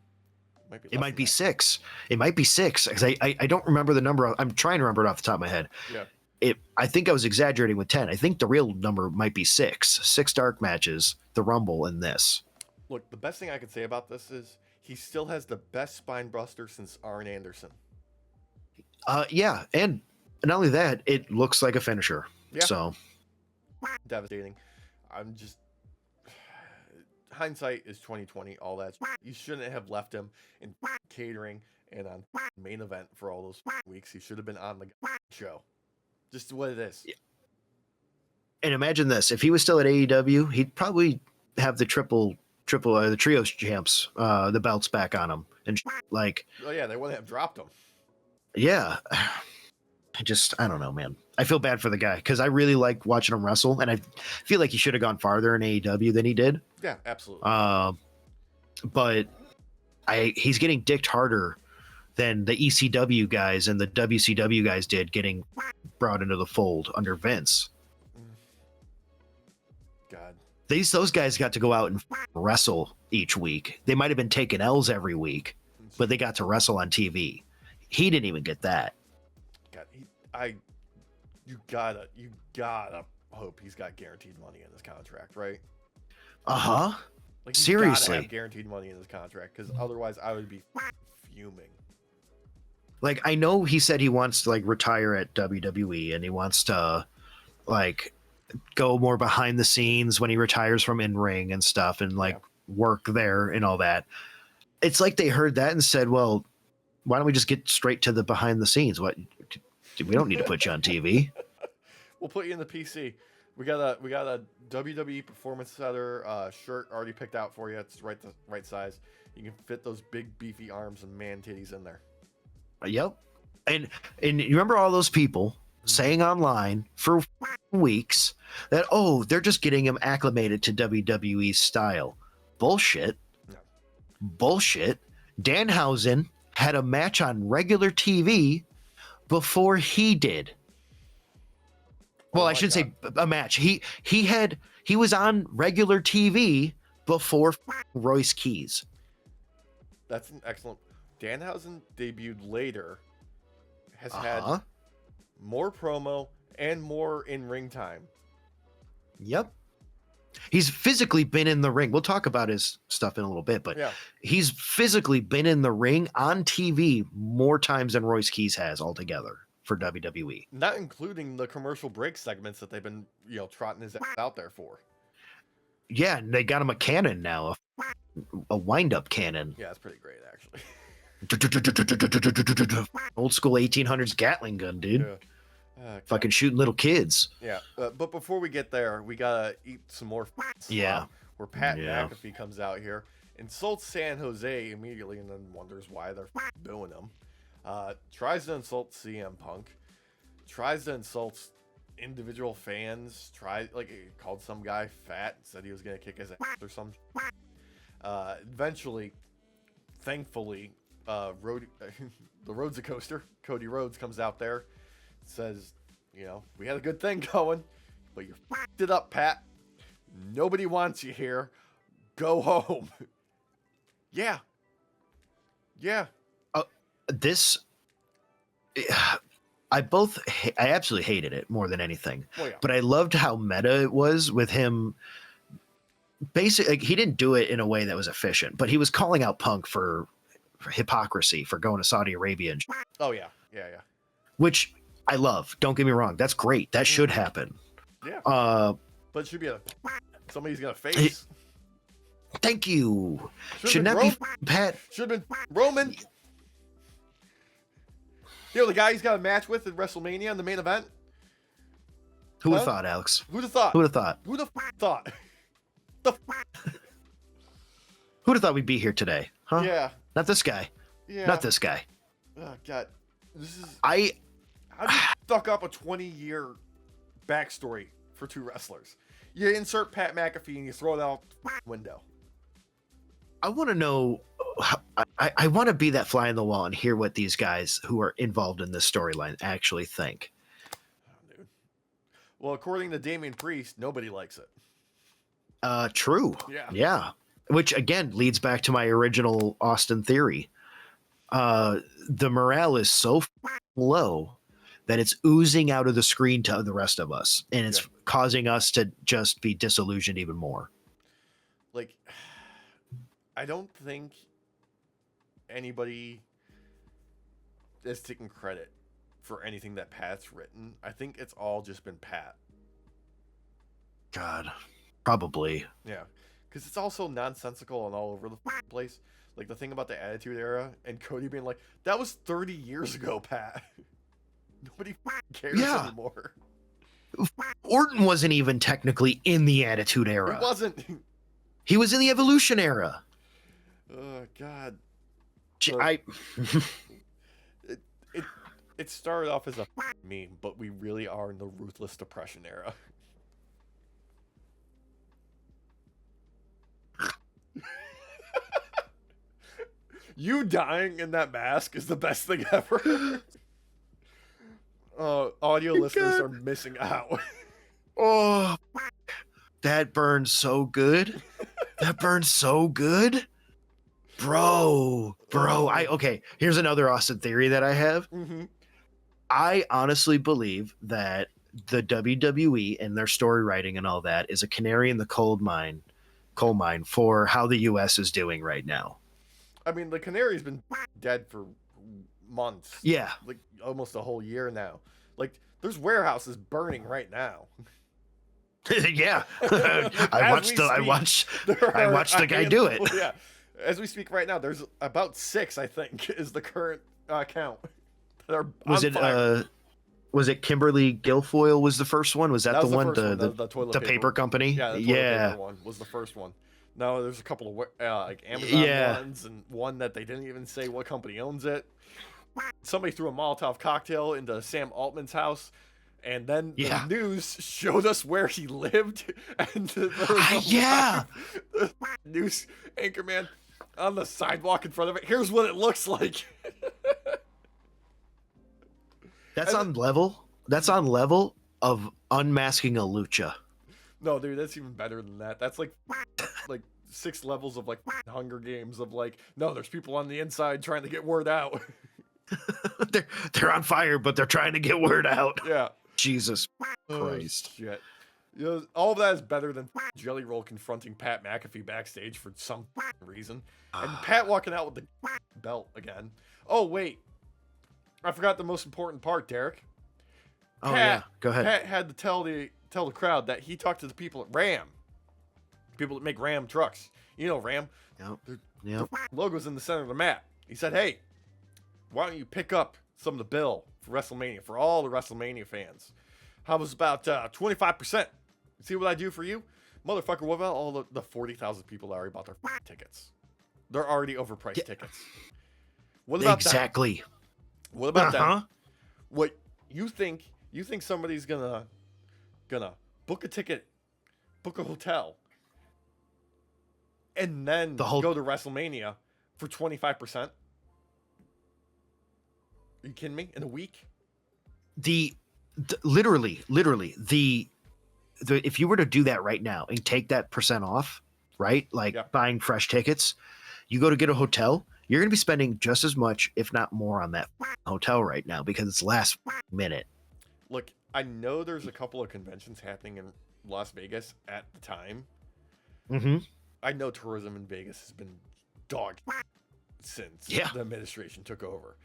It might be 6. It might be 6 because I don't remember the number. I'm trying to remember it off the top of my head. Yeah. I think I was exaggerating with 10. I think the real number might be 6. 6 dark matches, the Rumble, and this. Look, the best thing I could say about this is he still has the best spine buster since Arn Anderson. Yeah, and not only that, it looks like a finisher. Yeah. So devastating. I'm just hindsight is 2020. All that you shouldn't have left him in catering and on main event for all those weeks. He should have been on the show. Just what it is. Yeah. And imagine this: if he was still at AEW, he'd probably have the the trios champs, the belts back on him, and like. Oh yeah, they wouldn't have dropped him. Yeah. I don't know, man. I feel bad for the guy because I really like watching him wrestle, and I feel like he should have gone farther in AEW than he did. Yeah, absolutely. But he's getting dicked harder than the ECW guys and the WCW guys did getting brought into the fold under Vince. God. Those guys got to go out and wrestle each week. They might have been taking L's every week, but they got to wrestle on TV. He didn't even get that. God, you gotta hope he's got guaranteed money in his contract, right? Like seriously, have guaranteed money in his contract because otherwise I would be fuming. Like I know he said he wants to retire at WWE and he wants to go more behind the scenes when he retires from in ring and stuff and work there and all that. It's like they heard that and said, well, why don't we just get straight to the behind the scenes? We don't need to put you on TV. We'll put you in the PC. We got a WWE Performance Center shirt already picked out for you. It's the right size. You can fit those big beefy arms and man titties in there. Yep. And you remember all those people saying online for weeks that they're just getting him acclimated to WWE style. Bullshit. No. Bullshit. Danhausen had a match on regular TV before he did. Well, I should say a match. He was on regular TV before Royce Keys. That's an excellent. Danhausen debuted later, has had more promo and more in-ring time. Yep. He's physically been in the ring. We'll talk about his stuff in a little bit, but he's physically been in the ring on TV more times than Royce Keys has altogether for WWE. Not including the commercial break segments that they've been, trotting his ass out there for. Yeah, and they got him a cannon now, a wind-up cannon. Yeah, that's pretty great, actually. Old school 1800s Gatling gun, dude. Yeah. Fucking shooting little kids. Yeah, but before we get there, we gotta eat some more. Where Pat McAfee comes out here, insults San Jose immediately, and then wonders why they're booing him. Tries to insult CM Punk. Tries to insult individual fans. He called some guy fat. Said he was gonna kick his ass or something. Eventually, thankfully, the Rhodes coaster, Cody Rhodes, comes out there. Says, we had a good thing going, but you f***ed it up, Pat. Nobody wants you here. Go home. Yeah. I absolutely hated it more than anything. Well, yeah. But I loved how meta it was with him. Basically, he didn't do it in a way that was efficient, but he was calling out Punk for hypocrisy, for going to Saudi Arabia. And oh, yeah. Which I love. Don't get me wrong. That's great. That should happen. Yeah. But it should be somebody's gonna face. Thank you. Should not be Pat. Should have been Roman. The guy he's got a match with at WrestleMania in the main event. Who would have thought, Alex? Who'd have thought? Who would have thought? Who the thought? Who'd have thought we'd be here today? Huh? Yeah. Not this guy. Yeah. Not this guy. Oh God. This is. How I do you fuck up a 20-year backstory for two wrestlers? You insert Pat McAfee and you throw it out the window. want to know. I want to be that fly in the wall and hear what these guys who are involved in this storyline actually think. Oh, dude. Well, according to Damian Priest, nobody likes it. True. Yeah. Yeah. Which again leads back to my original Austin theory. The morale is so low that it's oozing out of the screen to the rest of us, and it's causing us to just be disillusioned even more. Like, I don't think anybody is taking credit for anything that Pat's written. I think it's all just been Pat. God, probably. Yeah, because it's also nonsensical and all over the place. Like the thing about the Attitude Era and Cody being like, that was 30 years ago, Pat. Nobody cares anymore. Orton wasn't even technically in the Attitude Era. He wasn't. He was in the Evolution Era. Oh, God. It started off as a meme, but we really are in the Ruthless Depression era. You dying in that mask is the best thing ever. Audio listeners are missing out. Oh, that burns so good. That burns so good. Bro. Okay, here's another Austin theory that I have. Mm-hmm. I honestly believe that the WWE and their story writing and all that is a canary in the coal mine for how the US is doing right now. I mean, the canary's been dead for months. Yeah. Like almost a whole year now. Like there's warehouses burning right now. Yeah. I watched the guy do it. Yeah. As we speak right now, there's about 6, I think, is the current count. That are was it Kimberly Guilfoyle was the first one? Was that the one? The toilet paper company? Yeah, the toilet paper one was the first one. No, there's a couple of like Amazon ones and one that they didn't even say what company owns it. Somebody threw a Molotov cocktail into Sam Altman's house, and then the news showed us where he lived. And there was a news anchorman on the sidewalk in front of it. Here's what it looks like. That's on level of unmasking a lucha. No, dude, that's even better than that. That's like 6 levels of like Hunger Games of like, no, there's people on the inside trying to get word out. they're on fire, but they're trying to get word out. Yeah. Jesus Christ. Oh, shit. You know, all of that is better than Jelly Roll confronting Pat McAfee backstage for some reason. And Pat walking out with the belt again. Oh, wait. I forgot the most important part, Derek. Go ahead. Pat had to tell the crowd that he talked to the people at RAM. People that make RAM trucks. You know RAM. Yep. The logo's in the center of the map. He said, hey, why don't you pick up some of the bill for WrestleMania, for all the WrestleMania fans? How was about 25%? See what I do for you? Motherfucker, what about all the 40,000 people that already bought their tickets? They're already overpriced tickets. What about exactly. that? What about that? What you think somebody's gonna book a ticket, book a hotel, and then go to WrestleMania for 25%? Are you kidding me? In a week? Literally, if you were to do that right now and take that percent off, right? Like buying fresh tickets, you go to get a hotel, you're going to be spending just as much, if not more, on that hotel right now because it's last minute. Look, I know there's a couple of conventions happening in Las Vegas at the time. Mm-hmm. I know tourism in Vegas has been dog since the administration took over.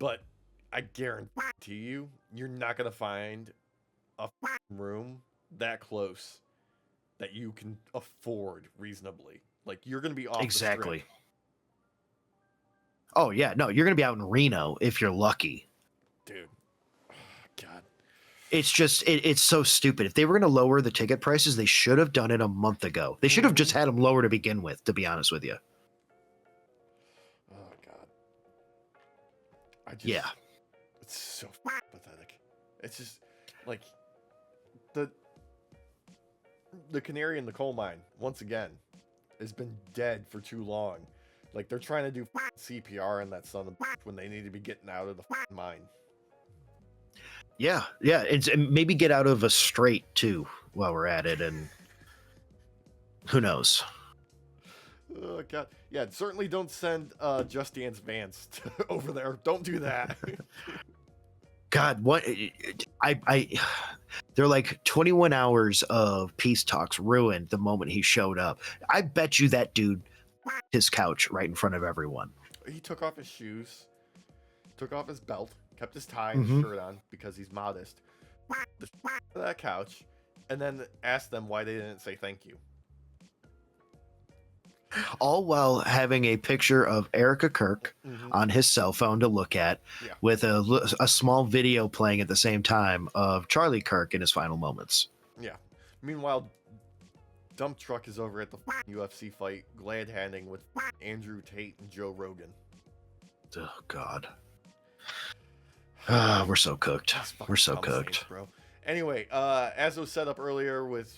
But I guarantee you, you're not going to find a room that close that you can afford reasonably. Like, you're going to be off the strip. Oh, yeah. No, you're going to be out in Reno if you're lucky. Dude. Oh, God. It's just it's so stupid. If they were going to lower the ticket prices, they should have done it a month ago. They should have just had them lower to begin with, to be honest with you. Oh God. It's so pathetic. It's just like the canary in the coal mine once again has been dead for too long. Like they're trying to do CPR in that son of when they need to be getting out of the mine. Yeah, and maybe get out of a straight too while we're at it, and who knows? Oh God, yeah, certainly don't send Just Dance Vance over there. Don't do that. God, what they're like 21 hours of peace talks ruined the moment he showed up. I bet you that dude his couch right in front of everyone. He took off his shoes, took off his belt, kept his tie and shirt on because he's modest. That couch, and then asked them why they didn't say thank you. All while having a picture of Erica Kirk on his cell phone to look at, with a small video playing at the same time of Charlie Kirk in his final moments. Yeah. Meanwhile, Dump Truck is over at the UFC fight, glad handing with Andrew Tate and Joe Rogan. Oh God. We're so cooked. We're so cooked, Saints, bro. Anyway, as was set up earlier with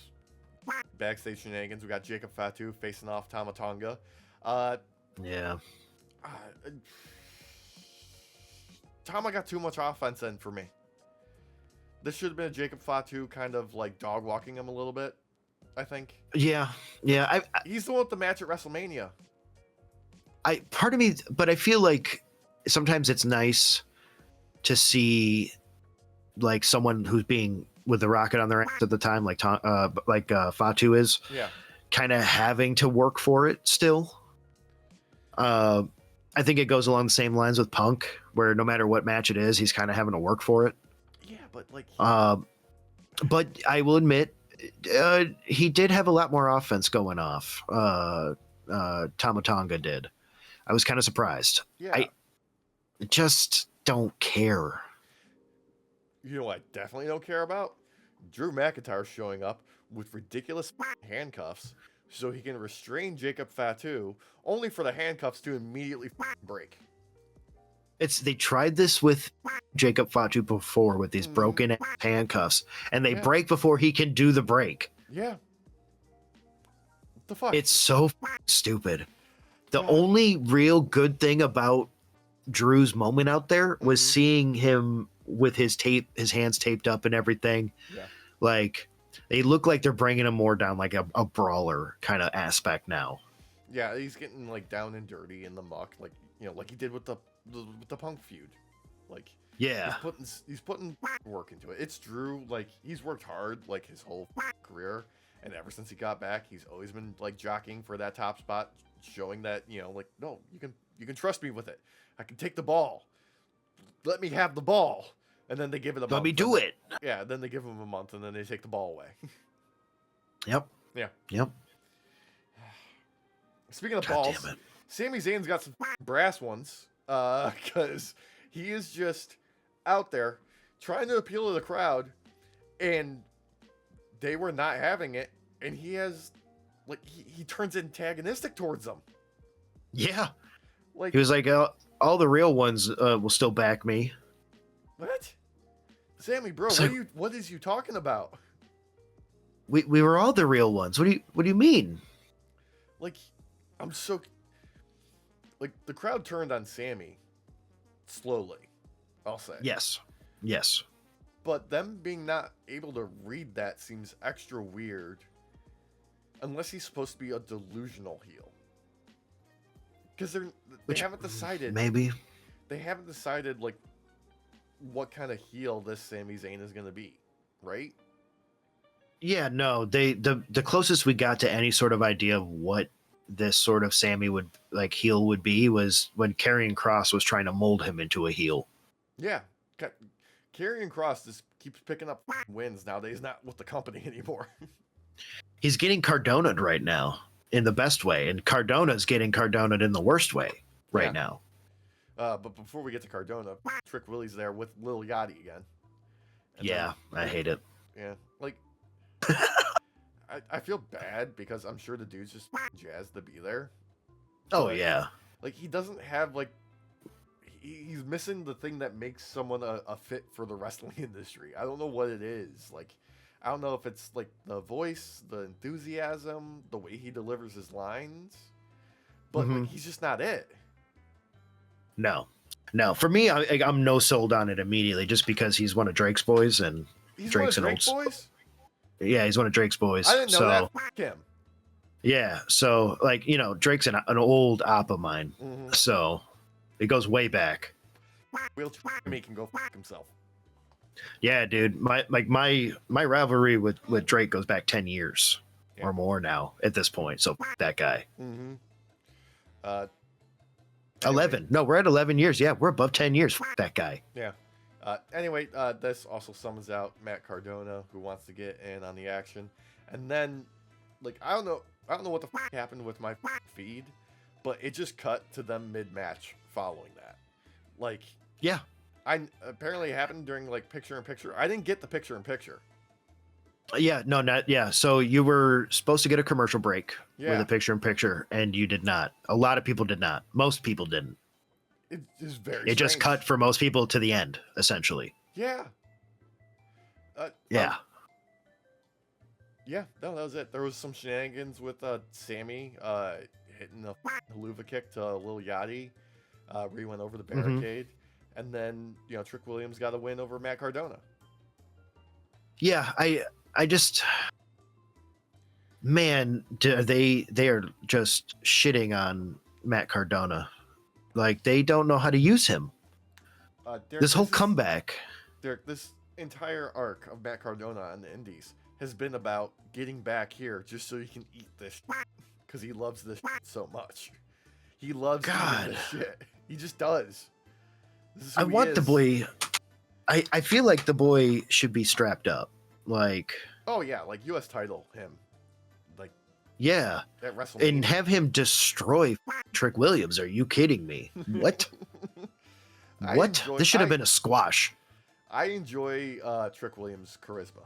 backstage shenanigans, we got Jacob Fatu facing off Tama Tonga. Tama got too much offense in for me. This should have been a Jacob Fatu kind of like dog walking him a little bit, I think. Yeah. He's the one with the match at WrestleMania. Part of me, but I feel like sometimes it's nice to see like someone who's being with the rocket on their ass at the time, like Fatu is, kind of having to work for it still. I think it goes along the same lines with Punk, where no matter what match it is, he's kind of having to work for it. Yeah, but like, but I will admit, he did have a lot more offense going off. Tama Tonga did. I was kind of surprised. Yeah. I just don't care. You know what I definitely don't care about? Drew McIntyre showing up with ridiculous handcuffs so he can restrain Jacob Fatu, only for the handcuffs to immediately break. They tried this with Jacob Fatu before with these broken handcuffs, and they break before he can do the break. Yeah. What the fuck? It's so stupid. The only real good thing about Drew's moment out there was seeing him with his hands taped up and everything. Yeah. Like they look like they're bringing him more down like a brawler kind of aspect now. Yeah, he's getting like down and dirty in the muck, like like he did with the Punk feud. Like he's putting work into it. It's Drew, like he's worked hard like his whole career, and ever since he got back, he's always been like jockeying for that top spot, showing that like no, you can trust me with it. I can take the ball. Let me have the ball. And then they give it a month. Let me do it. Yeah, then they give him a month, and then they take the ball away. Yep. Yeah. Yep. Speaking of balls, Sami Zayn's got some brass ones, because he is just out there trying to appeal to the crowd, and they were not having it, and he has, like, he turns antagonistic towards them. Yeah. Like he was like, all the real ones will still back me. What? Sammy, bro, what is you talking about? We were all the real ones. What do you mean? Like, I'm so like the crowd turned on Sammy slowly, I'll say. Yes. But them being not able to read that seems extra weird, unless he's supposed to be a delusional heel. Because they haven't decided. Maybe they haven't decided like what kind of heel this Sami Zayn is going to be, right? Yeah, no. The closest we got to any sort of idea of what this sort of Sammy would like heel would be was when Karrion Kross was trying to mold him into a heel. Yeah, Karrion Kross just keeps picking up wins nowadays. Not with the company anymore. He's getting Cardona'd right now in the best way, and Cardona's getting Cardona'd in the worst way right now. But before we get to Cardona, Trick Willie's there with Lil Yachty again. And yeah, I hate it. Yeah, like I feel bad because I'm sure the dude's just jazzed to be there. Oh yeah. Like he doesn't have like he's missing the thing that makes someone a fit for the wrestling industry. I don't know what it is. Like I don't know if it's like the voice, the enthusiasm, the way he delivers his lines, but like he's just not it. No. For me, I'm no sold on it immediately, just because he's one of Drake's boys, and Drake's an old boys. Yeah, he's one of Drake's boys. I didn't know that. Fuck him. Yeah, so like Drake's an old op of mine, so it goes way back. He can go fuck himself. Yeah, dude, my rivalry with Drake goes back 10 years or more now at this point. So that guy. 11. No, we're at 11 years. Yeah, we're above 10 years. That guy. Yeah. Anyway, this also summons out Matt Cardona, who wants to get in on the action. And then, like, I don't know what the fuck happened with my feed, but it just cut to them mid-match following that. Like, yeah. Apparently it happened during, like, picture-in-picture. I didn't get the picture-in-picture. Yeah, no, not, yeah. So you were supposed to get a commercial break with a picture-in-picture, and you did not. A lot of people did not. Most people didn't. It is very It just cut for most people to the end, essentially. Yeah. Yeah. Yeah, no, that was it. There was some shenanigans with Sammy hitting a haluva kick to Lil Yachty, where he went over the barricade. And then, Trick Williams got a win over Matt Cardona. Yeah, I just, man, they are just shitting on Matt Cardona. Like, they don't know how to use him. Derek, this whole comeback. Derek, this entire arc of Matt Cardona on the Indies has been about getting back here just so he can eat this because he loves this so much. He loves eating this shit. He just does. I want the boy. I feel like the boy should be strapped up. Like, oh yeah, like U.S. title him. Like, yeah, at WrestleMania. And have him destroy Trick Williams. Are you kidding me? What? What? This should have been a squash. I enjoy Trick Williams' charisma.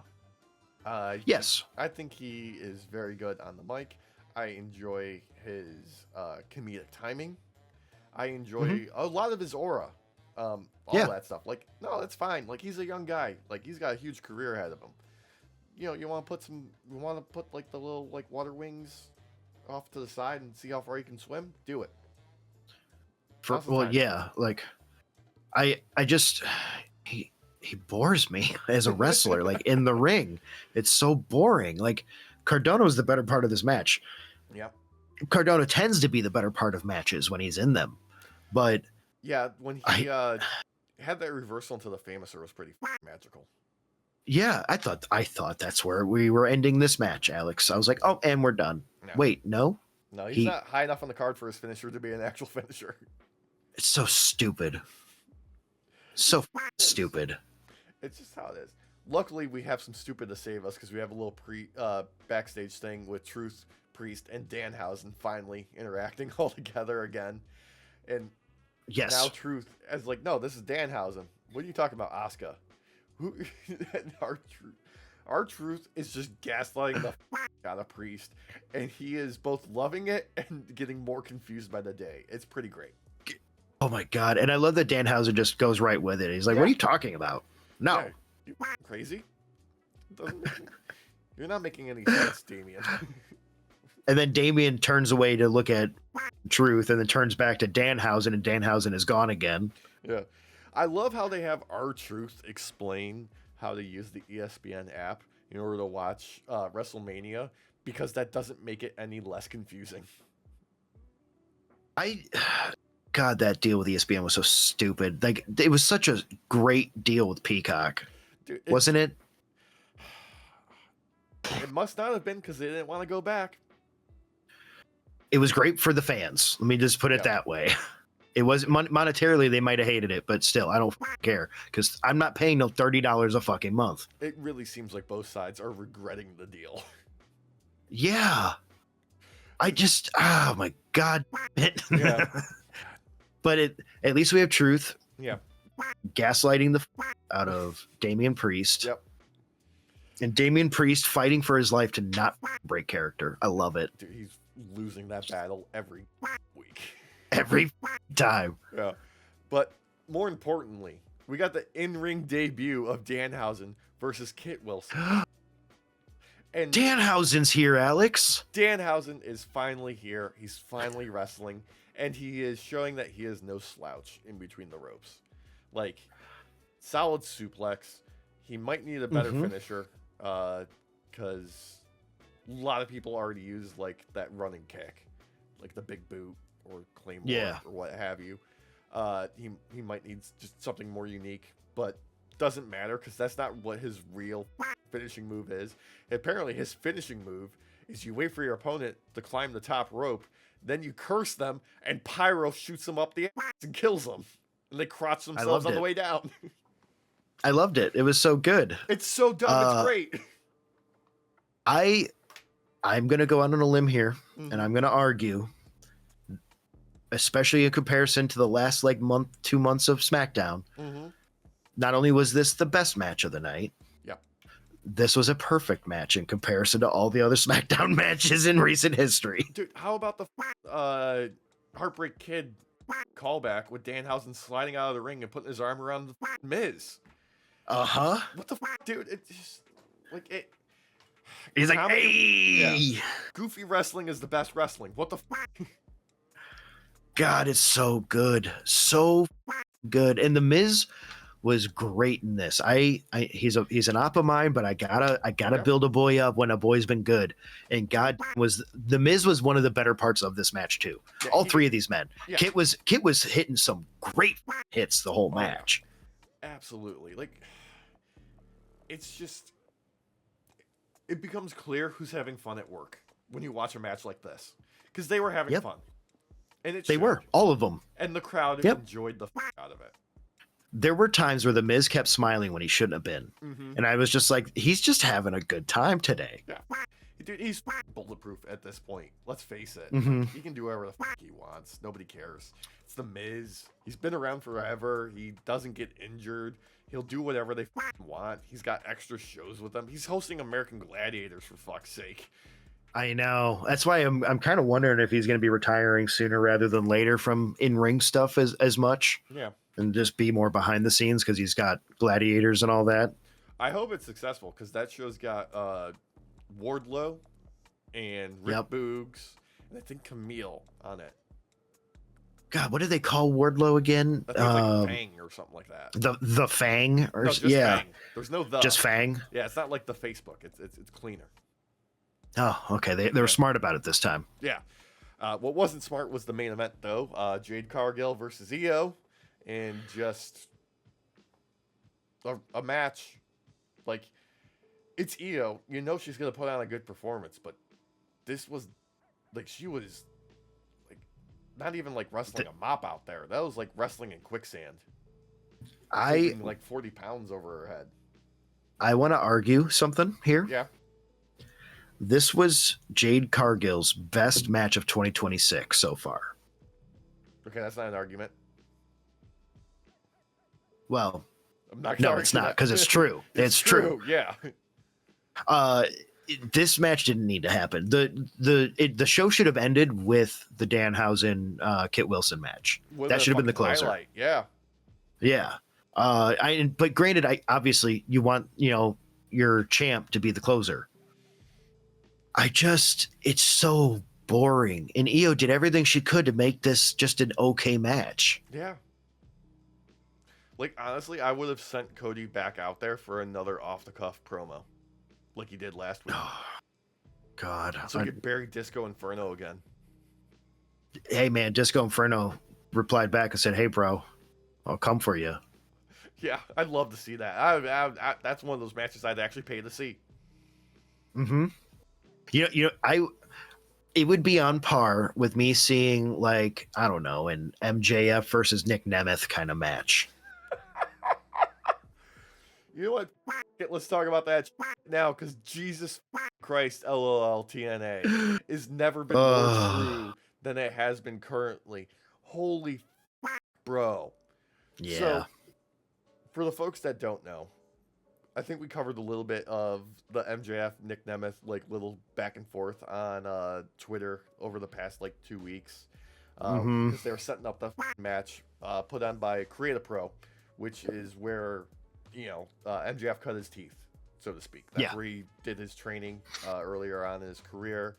Yes, I think he is very good on the mic. I enjoy his comedic timing. I enjoy a lot of his aura. All that stuff. Like, no, that's fine. Like, he's a young guy. Like, he's got a huge career ahead of him. You want to put like the little like water wings off to the side and see how far you can swim? Do it. Yeah, like I just he bores me as a wrestler. Like, in the ring, it's so boring. Like, Cardona was the better part of this match. Yeah, Cardona tends to be the better part of matches when he's in them, but yeah, when he had that reversal into the Famouser was pretty magical. Yeah, I thought that's where we were ending this match, Alex. I was like, oh, and we're done. No. Wait, no? No, he's not high enough on the card for his finisher to be an actual finisher. It's so stupid. So stupid. It's just how it is. Luckily, we have some stupid to save us because we have a little backstage thing with Truth, Priest, and Danhausen finally interacting all together again. And now Truth is like, no, this is Danhausen. What are you talking about, Asuka? Our truth is just gaslighting the out of Priest, and he is both loving it and getting more confused by the day. It's pretty great. Oh my god! And I love that Danhausen just goes right with it. He's like, "What are you talking about? No, you crazy? You're not making any sense, Damian." And then Damian turns away to look at Truth, and then turns back to Danhausen, and Danhausen is gone again. Yeah. I love how they have R-Truth explain how to use the ESPN app in order to watch WrestleMania, because that doesn't make it any less confusing. God, that deal with ESPN was so stupid. Like, it was such a great deal with Peacock. Dude, wasn't it? It must not have been, because they didn't want to go back. It was great for the fans. Let me just put it that way. It was monetarily, they might have hated it, but still, I don't care, because I'm not paying no $30 a fucking month. It really seems like both sides are regretting the deal. Yeah. I just, oh my God. Yeah. But at least we have Truth. Yeah. gaslighting the out of Damian Priest. Yep. And Damian Priest fighting for his life to not break character. I love it. Dude, he's losing that battle every week. Every time. Yeah. But more importantly, we got the in-ring debut of Danhausen versus Kit Wilson. And Danhausen's here, Alex. Danhausen is finally here. He's finally wrestling. And he is showing that he is no slouch in between the ropes. Like, solid suplex. He might need a better finisher. Because a lot of people already use, like, that running kick. Like the big boot or claymore or what have you. He might need just something more unique. But doesn't matter because that's not what his real finishing move is. Apparently, his finishing move is you wait for your opponent to climb the top rope, then you curse them, and Pyro shoots them up the ass and kills them. And they crotch themselves on the way down. I loved it. It was so good. It's so dumb. It's great. I'm going to go out on a limb here, and I'm going to argue, especially in comparison to the last 2 months of SmackDown, not only was this the best match of the night, this was a perfect match in comparison to all the other SmackDown matches in recent history. Dude, how about the Heartbreak Kid callback with Danhausen sliding out of the ring and putting his arm around the Miz? What the dude? It's just like it. He's like, hey! Yeah. Goofy wrestling is the best wrestling. What the God, it's so good. So good. And the Miz was great in this. He's an op of mine, but I gotta build a boy up when a boy's been good. And God the Miz was one of the better parts of this match too. Yeah, all three of these men. Yeah. Kit was hitting some great hits the whole match. Yeah. Absolutely. Like, it's just, it becomes clear who's having fun at work when you watch a match like this, because they were having fun, and they were, all of them, and the crowd enjoyed the out of it. There were times where the Miz kept smiling when he shouldn't have been, and I was just like, he's just having a good time today. Yeah, dude, he's bulletproof at this point. Let's face it, he can do whatever the he wants. Nobody cares. It's the Miz. He's been around forever. He doesn't get injured. He'll do whatever they want. He's got extra shows with them. He's hosting American Gladiators, for fuck's sake. I know. That's why I'm kind of wondering if he's going to be retiring sooner rather than later from in-ring stuff as much. Yeah. And just be more behind the scenes because he's got Gladiators and all that. I hope it's successful because that show's got Wardlow and Rick Boogs and I think Camille on it. God, what did they call Wardlow again? I think it's like Fang or something like that. The Fang, or no, just Fang. There's no the. Just Fang. Yeah, it's not like the Facebook. It's cleaner. Oh, okay. They were smart about it this time. Yeah. What wasn't smart was the main event though. Jade Cargill versus IYO, and just a match. Like, it's IYO. You know she's gonna put on a good performance, but this was like she was. Not even like wrestling a mop out there. That was like wrestling in quicksand. Taking like 40 pounds over her head. I want to argue something here. Yeah. This was Jade Cargill's best match of 2026 so far. Okay, that's not an argument. Well, no, it's not, because it's true. It's true. Yeah. This match didn't need to happen. The show should have ended with the Danhausen Kit Wilson match. That should have been the closer. Highlight. Yeah. Yeah. But granted, obviously you want, your champ to be the closer. It's so boring. And IYO did everything she could to make this just an okay match. Yeah. Like, honestly, I would have sent Cody back out there for another off-the-cuff promo. Like he did last week. Oh, God. So he could bury Disco Inferno again. Hey, man, Disco Inferno replied back and said, hey, bro, I'll come for you. Yeah, I'd love to see that. That's one of those matches I'd actually pay to see. Mm-hmm. It would be on par with me seeing, like, I don't know, an MJF versus Nick Nemeth kind of match. You know what? Let's talk about that now, because Jesus Christ, LOL TNA is never been more true than it has been currently. Holy bro. Yeah. So, for the folks that don't know, I think we covered a little bit of the MJF Nick Nemeth like little back and forth on Twitter over the past like 2 weeks, because they were setting up the match put on by Create a Pro, which is where MJF cut his teeth, so to speak. That's where he did his training earlier on in his career.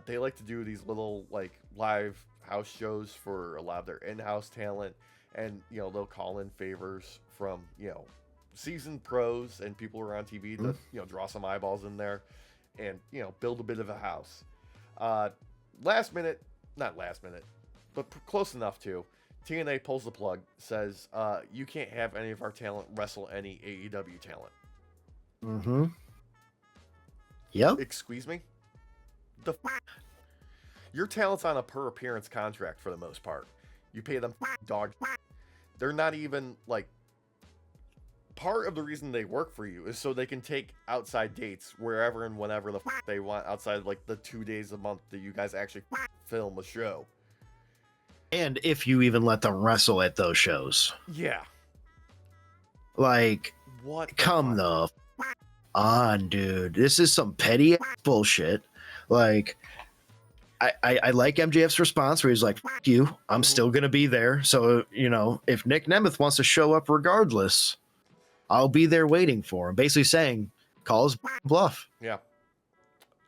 They like to do these little like live house shows for a lot of their in-house talent, and they'll call in favors from seasoned pros and people who are on TV to draw some eyeballs in there and build a bit of a house. Not last minute, but close enough to. TNA pulls the plug, says you can't have any of our talent wrestle any AEW talent. Yep. Excuse me? Your talent's on a per appearance contract for the most part. You pay them dog. They're not even like, part of the reason they work for you is so they can take outside dates wherever and whenever the they want outside of like the 2 days a month that you guys actually film a show. And if you even let them wrestle at those shows. Yeah. Like, what? Come the on, dude. This is some petty bullshit. Like, I like MJF's response where he's like, "Fuck you, I'm still going to be there. So, if Nick Nemeth wants to show up regardless, I'll be there waiting for him." Basically saying, call his bluff. Yeah.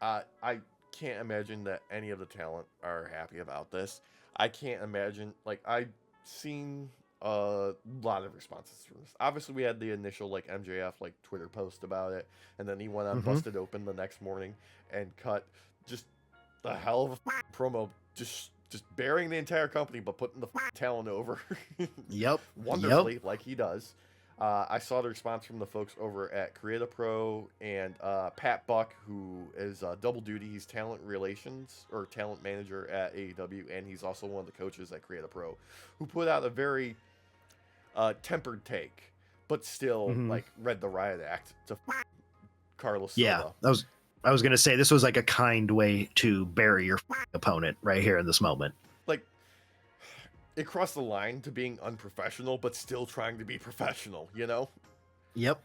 I can't imagine that any of the talent are happy about this. I can't imagine, like, I've seen a lot of responses to this. Obviously, we had the initial, like, MJF, like, Twitter post about it, and then he went on Busted Open the next morning and cut just a hell of a promo, just burying the entire company, but putting the talent over. Yep. Wonderfully, like he does. I saw the response from the folks over at Create a Pro and Pat Buck, who is double duty. He's talent relations or talent manager at AEW, and he's also one of the coaches at Create a Pro, who put out a very tempered take, but still like read the riot act to Carlos Silva. Yeah, I was gonna say this was like a kind way to bury your opponent right here in this moment. Like, it crossed the line to being unprofessional, but still trying to be professional, Yep.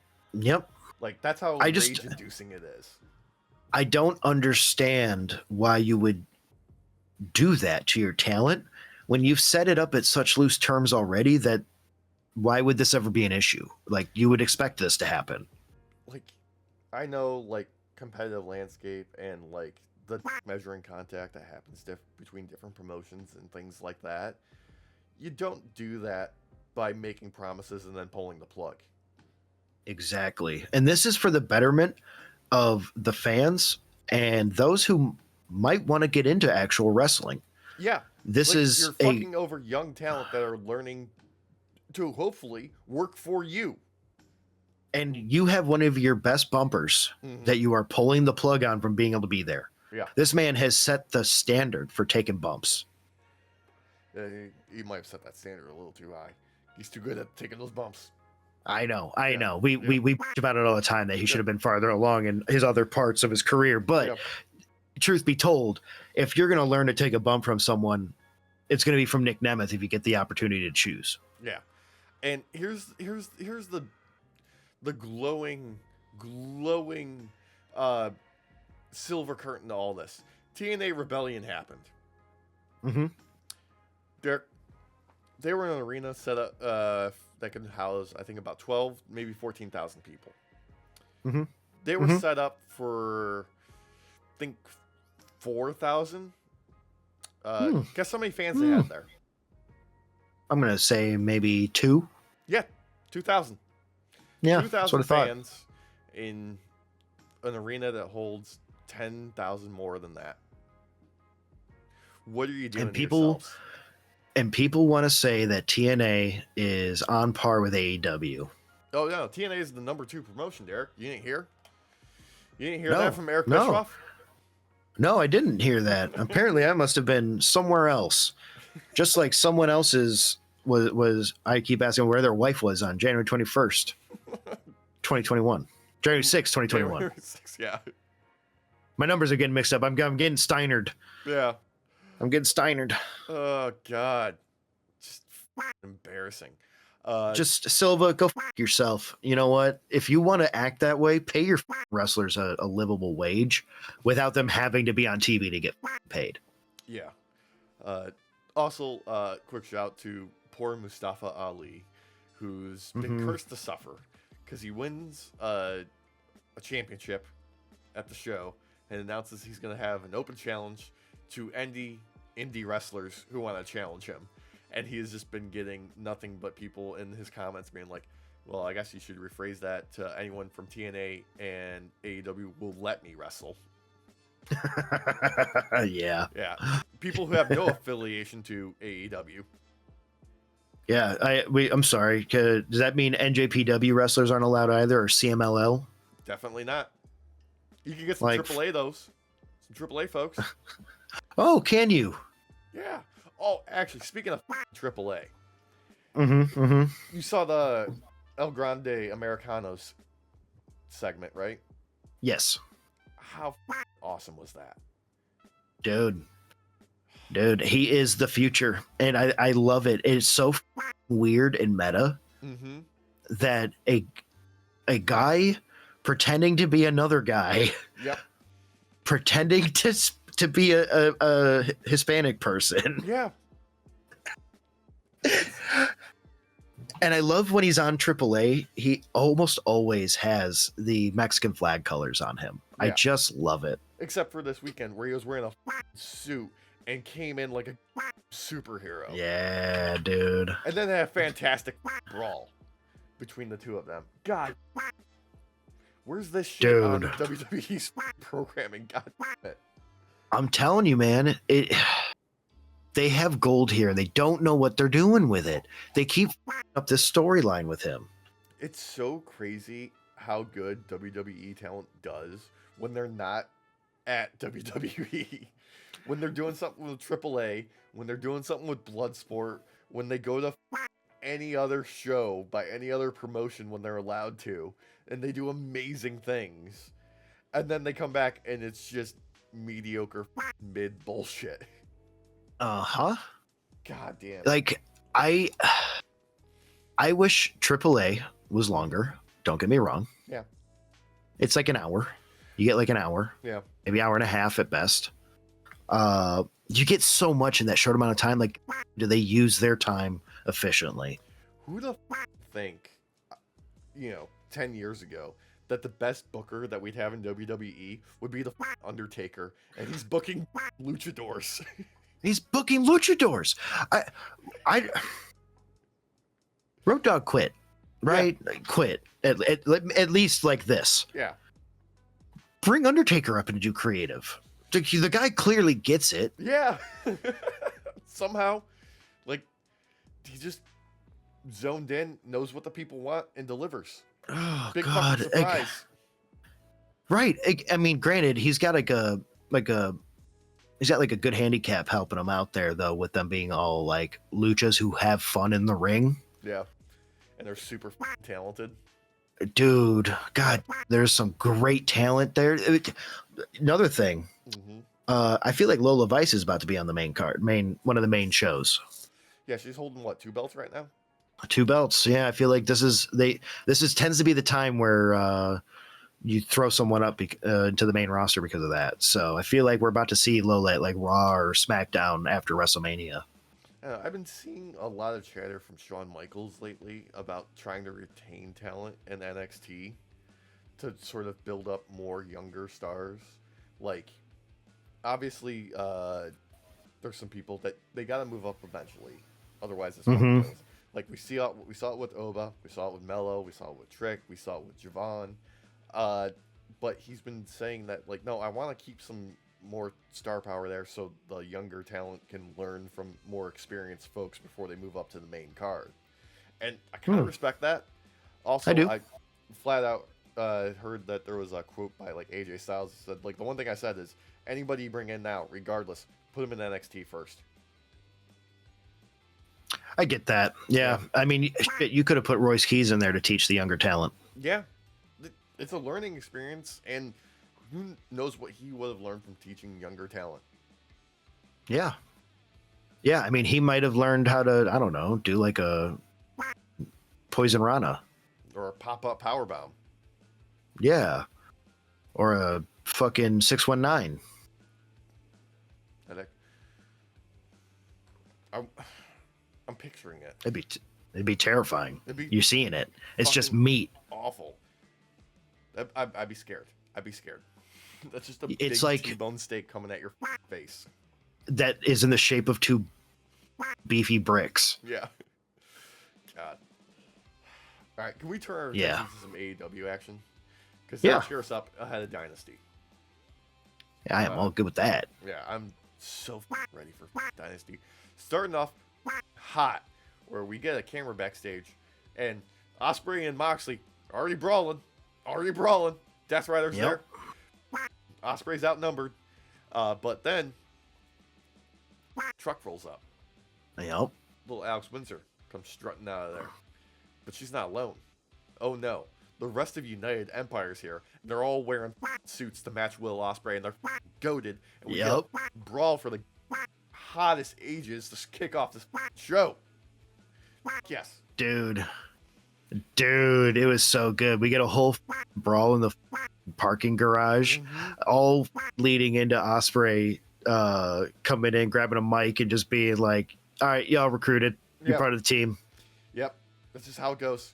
Like, that's how rage-inducing it is. I don't understand why you would do that to your talent when you've set it up at such loose terms already that why would this ever be an issue? Like, you would expect this to happen. Like, I know, like, competitive landscape and, like, the measuring contact that happens between different promotions and things like that. You don't do that by making promises and then pulling the plug. Exactly. And this is for the betterment of the fans and those who might want to get into actual wrestling. Yeah. This is you're fucking over young talent that are learning to hopefully work for you. And you have one of your best bumpers that you are pulling the plug on from being able to be there. Yeah. This man has set the standard for taking bumps. He might have set that standard a little too high. He's too good at taking those bumps. I know. We bitch about it all the time that he should have been farther along in his other parts of his career. But truth be told, if you're going to learn to take a bump from someone, it's going to be from Nick Nemeth if you get the opportunity to choose. Yeah. And here's the glowing silver curtain to all this. TNA Rebellion happened. They were in an arena set up that could house, I think, about 12, maybe 14,000 people. They were set up for, I think, 4,000. Guess how many fans they had there? I'm going to say maybe 2. Yeah, 2,000. Yeah, 2,000 fans in an arena that holds 10,000 more than that. What are you doing to yourselves? And people want to say that TNA is on par with AEW. Oh, no. TNA is the number 2 promotion, Derek. You didn't hear? You didn't hear that from Eric Bischoff? No, I didn't hear that. Apparently, I must have been somewhere else. Just like someone else's was I keep asking where their wife was on January 21st, 2021. January 6th, 2021. January 6th, yeah. My numbers are getting mixed up. I'm getting Steinered. Yeah. I'm getting Steinered. Oh, God. Just embarrassing. Just Silva, go yourself. You know what? If you want to act that way, pay your wrestlers a livable wage without them having to be on TV to get paid. Yeah. Also, quick shout to poor Mustafa Ali, who's been cursed to suffer because he wins a championship at the show and announces he's going to have an open challenge to indie wrestlers who want to challenge him. And he has just been getting nothing but people in his comments being like, well, I guess you should rephrase that to anyone from TNA and AEW will let me wrestle. Yeah. People who have no affiliation to AEW. Yeah, I'm sorry. Does that mean NJPW wrestlers aren't allowed either, or CMLL? Definitely not. You can get some AAA those. Some AAA folks. Oh, can you? Yeah. Oh, actually, speaking of AAA, you saw the El Grande Americanos segment, right? Yes. How awesome was that? Dude, he is the future, and I love it. It's so weird and meta that a guy pretending to be another guy, pretending to be a Hispanic person. Yeah. And I love when he's on AAA, he almost always has the Mexican flag colors on him. Yeah. I just love it. Except for this weekend where he was wearing a suit and came in like a superhero. Yeah, dude. And then they had a fantastic brawl between the two of them. God, where's this shit on WWE's programming? God damn it. I'm telling you, man, they have gold here and they don't know what they're doing with it. They keep up this storyline with him. It's so crazy how good WWE talent does when they're not at WWE. When they're doing something with AAA, when they're doing something with Bloodsport, when they go to any other show by any other promotion when they're allowed to, and they do amazing things. And then they come back and it's just mediocre mid bullshit. God damn. Like, I wish AAA was longer. Don't get me wrong. Yeah. It's like an hour. You get like an hour. Yeah. Maybe hour and a half at best. You get so much in that short amount of time. Like, do they use their time efficiently? Who the think, 10 years ago, that the best booker that we'd have in WWE would be the Undertaker, and he's booking luchadors. He's booking luchadors. Road Dogg quit, right? Yeah. Quit at least like this. Yeah. Bring Undertaker up and do creative. The guy clearly gets it. Yeah. Somehow, like, he just zoned in, knows what the people want, and delivers. Oh, Big God. fucking surprise. Right. I mean, granted, he's got he's got like a good handicap helping him out there, though, with them being all like luchas who have fun in the ring. Yeah. And they're super talented. Dude, God, there's some great talent there. Another thing, I feel like Lola Vice is about to be on the main card, one of the main shows. Yeah, she's holding what, 2 belts right now? 2 belts. Yeah, I feel like this tends to be the time where you throw someone up into the main roster because of that. So I feel like we're about to see Lola at like Raw or SmackDown after WrestleMania. I've been seeing a lot of chatter from Shawn Michaels lately about trying to retain talent in NXT to sort of build up more younger stars. Like, obviously, there's some people that they got to move up eventually. Otherwise, it's not good. Like, we saw it with Oba, we saw it with Mello, we saw it with Trick, we saw it with Javon. But he's been saying that, like, no, I want to keep some more star power there so the younger talent can learn from more experienced folks before they move up to the main card. And I kind of respect that. Also, I flat out heard that there was a quote by like AJ Styles that said, like, the one thing I said is, anybody you bring in now, regardless, put them in NXT first. I get that. Yeah. I mean, you could have put Royce Keys in there to teach the younger talent. Yeah. It's a learning experience, and who knows what he would have learned from teaching younger talent. Yeah. Yeah, I mean, he might have learned how to, I don't know, do like a Poison Rana. Or a pop-up powerbomb. Yeah. Or a fucking 619. I'm picturing it. It'd be terrifying. You're seeing it. It's just meat. Awful. I'd be scared. That's just a it's big like T-bone steak coming at your face. That is in the shape of two beefy bricks. Yeah. God. All right, can we turn our attention to some AEW action? Because that'll cheer us up ahead of Dynasty. Yeah, I am all good with that. Yeah, I'm so ready for Dynasty. Starting off hot, where we get a camera backstage, and Osprey and Moxley already brawling. Death Rider's there. Osprey's outnumbered, but then truck rolls up. Yep. Little Alex Windsor comes strutting out of there, but she's not alone. Oh no, the rest of United Empire's here. They're all wearing suits to match Will Ospreay, and they're goated. And we get a brawl for the hottest ages to kick off this show. Yes. Dude, it was so good. We get a whole brawl in the parking garage, all leading into Ospreay coming in, grabbing a mic, and just being like, all right, y'all recruited. You're part of the team. Yep. This is how it goes.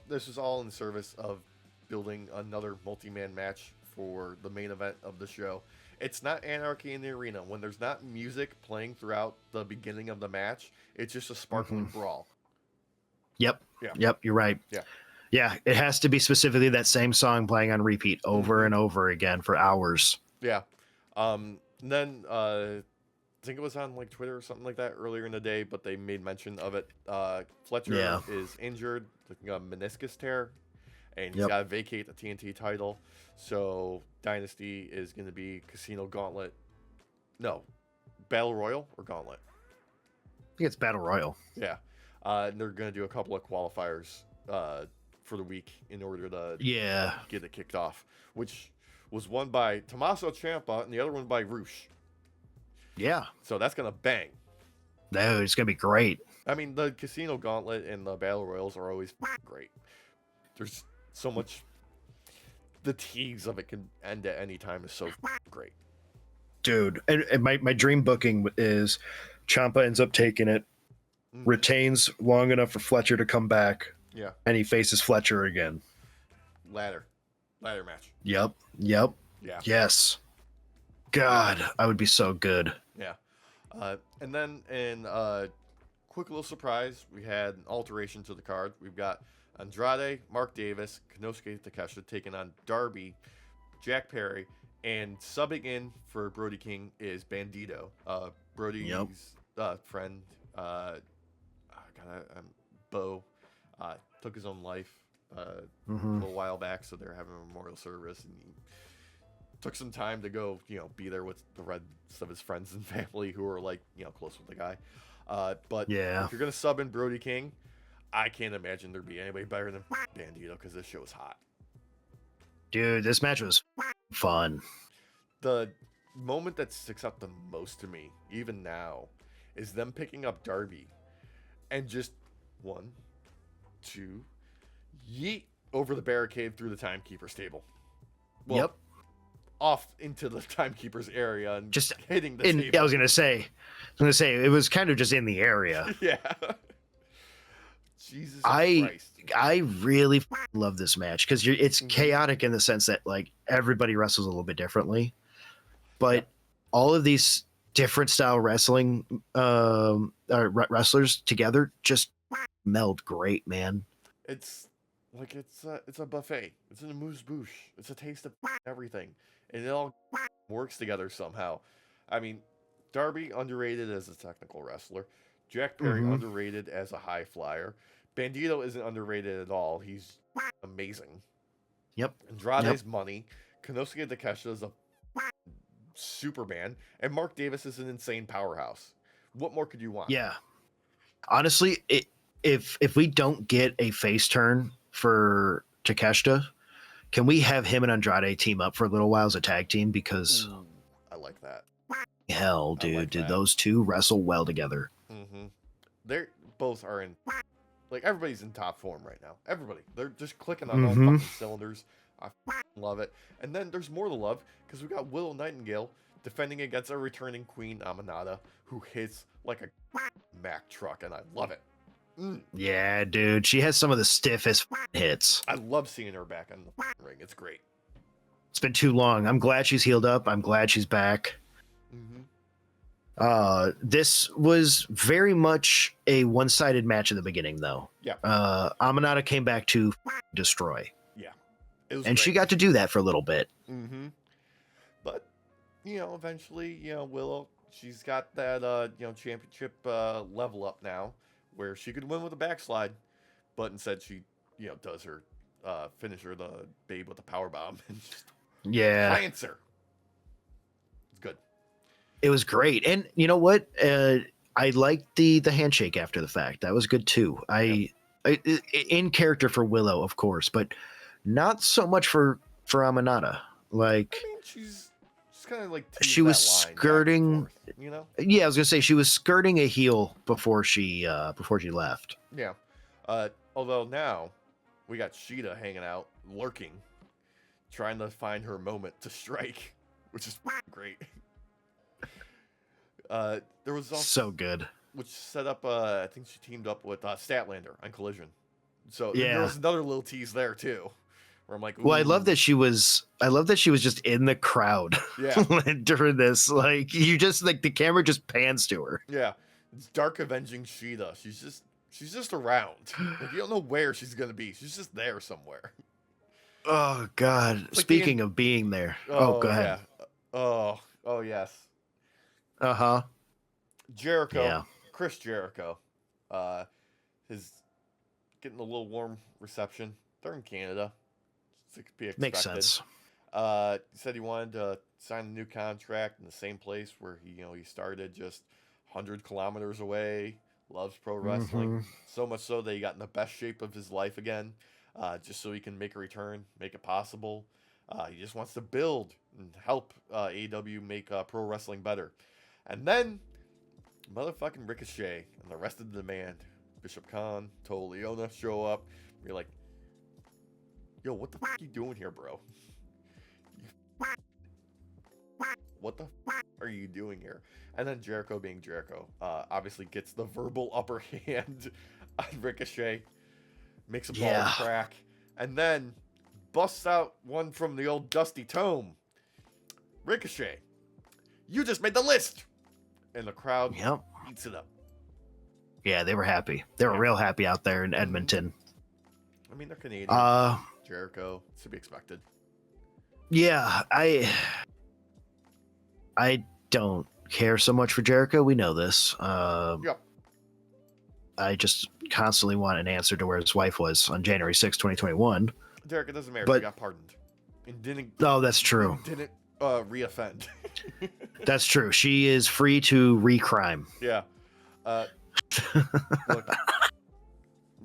This is all in service of building another multi-man match for the main event of the show. It's not anarchy in the arena. When there's not music playing throughout the beginning of the match, it's just a sparkling brawl. Yep. You're right. Yeah. It has to be specifically that same song playing on repeat over and over again for hours. Yeah. Then I think it was on like Twitter or something like that earlier in the day, but they made mention of it. Fletcher is injured, looking at a meniscus tear, and he's got to vacate the TNT title. So Dynasty is going to be Casino Gauntlet. No, Battle Royal or Gauntlet? I think it's Battle Royal. Yeah. And they're going to do a couple of qualifiers for the week in order to get it kicked off, which was won by Tommaso Ciampa and the other one by Roosh. Yeah. So that's going to bang. No, it's going to be great. I mean, the Casino Gauntlet and the Battle Royals are always great. There's so much. The tease of it can end at any time is so great. Dude, and my dream booking is Ciampa ends up taking it, retains long enough for Fletcher to come back, and he faces Fletcher again. Ladder match. Yep. Yeah. Yes. God, I would be so good. Yeah. And then in quick little surprise, we had an alteration to the card. We've got Andrade, Mark Davis, Konosuke Takeshita taking on Darby, Jack Perry, and subbing in for Brody King is Bandito. Brody's friend, Bo, took his own life a little while back, so they're having a memorial service, and he took some time to go, be there with the rest of his friends and family who are like, close with the guy. But if you're gonna sub in Brody King, I can't imagine there'd be anybody better than Bandito because this show is hot. Dude, this match was fun. The moment that sticks out the most to me, even now, is them picking up Darby and just 1, 2, yeet over the barricade through the Timekeeper's table. Well, off into the Timekeeper's area and just hitting the table. I was gonna say it was kind of just in the area. Yeah. Jesus Christ. I really love this match because it's chaotic in the sense that like everybody wrestles a little bit differently, but all of these different style wrestling wrestlers together just meld great, man. It's like it's a buffet. It's an amuse-bouche. It's a taste of everything, and it all works together somehow. I mean, Darby underrated as a technical wrestler. Jack Perry underrated as a high flyer. Bandito isn't underrated at all. He's amazing. Yep. Andrade's money. Konosuke Takeshita is a Superman, and Mark Davis is an insane powerhouse. What more could you want? Yeah. Honestly, if we don't get a face turn for Takeshita, can we have him and Andrade team up for a little while as a tag team? Because I like that. Hell, dude, did those two wrestle well together? They're both are in Like, everybody's in top form right now. Everybody. They're just clicking on all fucking cylinders. I love it. And then there's more to love, because we got Willow Nightingale defending against a returning Queen Aminata, who hits like a Mack truck, and I love it. Yeah, dude. She has some of the stiffest hits. I love seeing her back on the ring. It's great. It's been too long. I'm glad she's healed up. I'm glad she's back. This was very much a one-sided match in the beginning, though. Yeah. Aminata came back to destroy. Yeah. It was and great. She got to do that for a little bit. But, eventually, Willow, she's got that, championship level up now, where she could win with a backslide, but instead she, does her finisher, the Babe with the powerbomb, and just plants her. It's good. It was great. And you know what? I liked the handshake after the fact. That was good too. I in character for Willow, of course, but not so much for Aminata. Like, I mean, she's kind of like she was skirting. Forth, Yeah, I was gonna say she was skirting a heel before she left. Yeah. Although now we got Sheeta hanging out, lurking, trying to find her moment to strike, which is great. There was also so good, which set up. I think she teamed up with Statlander on Collision. So there was another little tease there too, where I'm like, ooh. Well, I love that she was just in the crowd. Yeah. During this, like, you just like the camera just pans to her. Yeah, it's Dark Avenging Sheeta. She's just around. Like, you don't know where she's gonna be. She's just there somewhere. Oh God! Like speaking of being there, go ahead. Yeah. Oh yes. Jericho, yeah. Chris Jericho, is getting a little warm reception. They're in Canada. It could be expected. Makes sense. He said he wanted to sign a new contract in the same place where he started, just 100 kilometers away. Loves pro wrestling, so much so that he got in the best shape of his life again, just so he can make a return, make it possible. He just wants to build and help AEW make pro wrestling better. And then motherfucking Ricochet and the rest of the demand, Bishop Khan, Toa Leona show up. You're like, yo, what the fuck are you doing here, bro? What the fuck are you doing here? And then Jericho, being Jericho, obviously gets the verbal upper hand on Ricochet, makes a ball crack, and then busts out one from the old Dusty Tome. Ricochet, you just made the list! And the crowd eats it up. Yeah, they were happy. They were real happy out there in Edmonton. I mean, they're Canadian. Jericho, it's to be expected. Yeah, I don't care so much for Jericho. We know this. Yep. I just constantly want an answer to where his wife was on January 6, 2021. Derek, it doesn't matter. She got pardoned. And didn't. Oh, that's true. Didn't reoffend. That's true. She is free to recrime. Yeah. Look,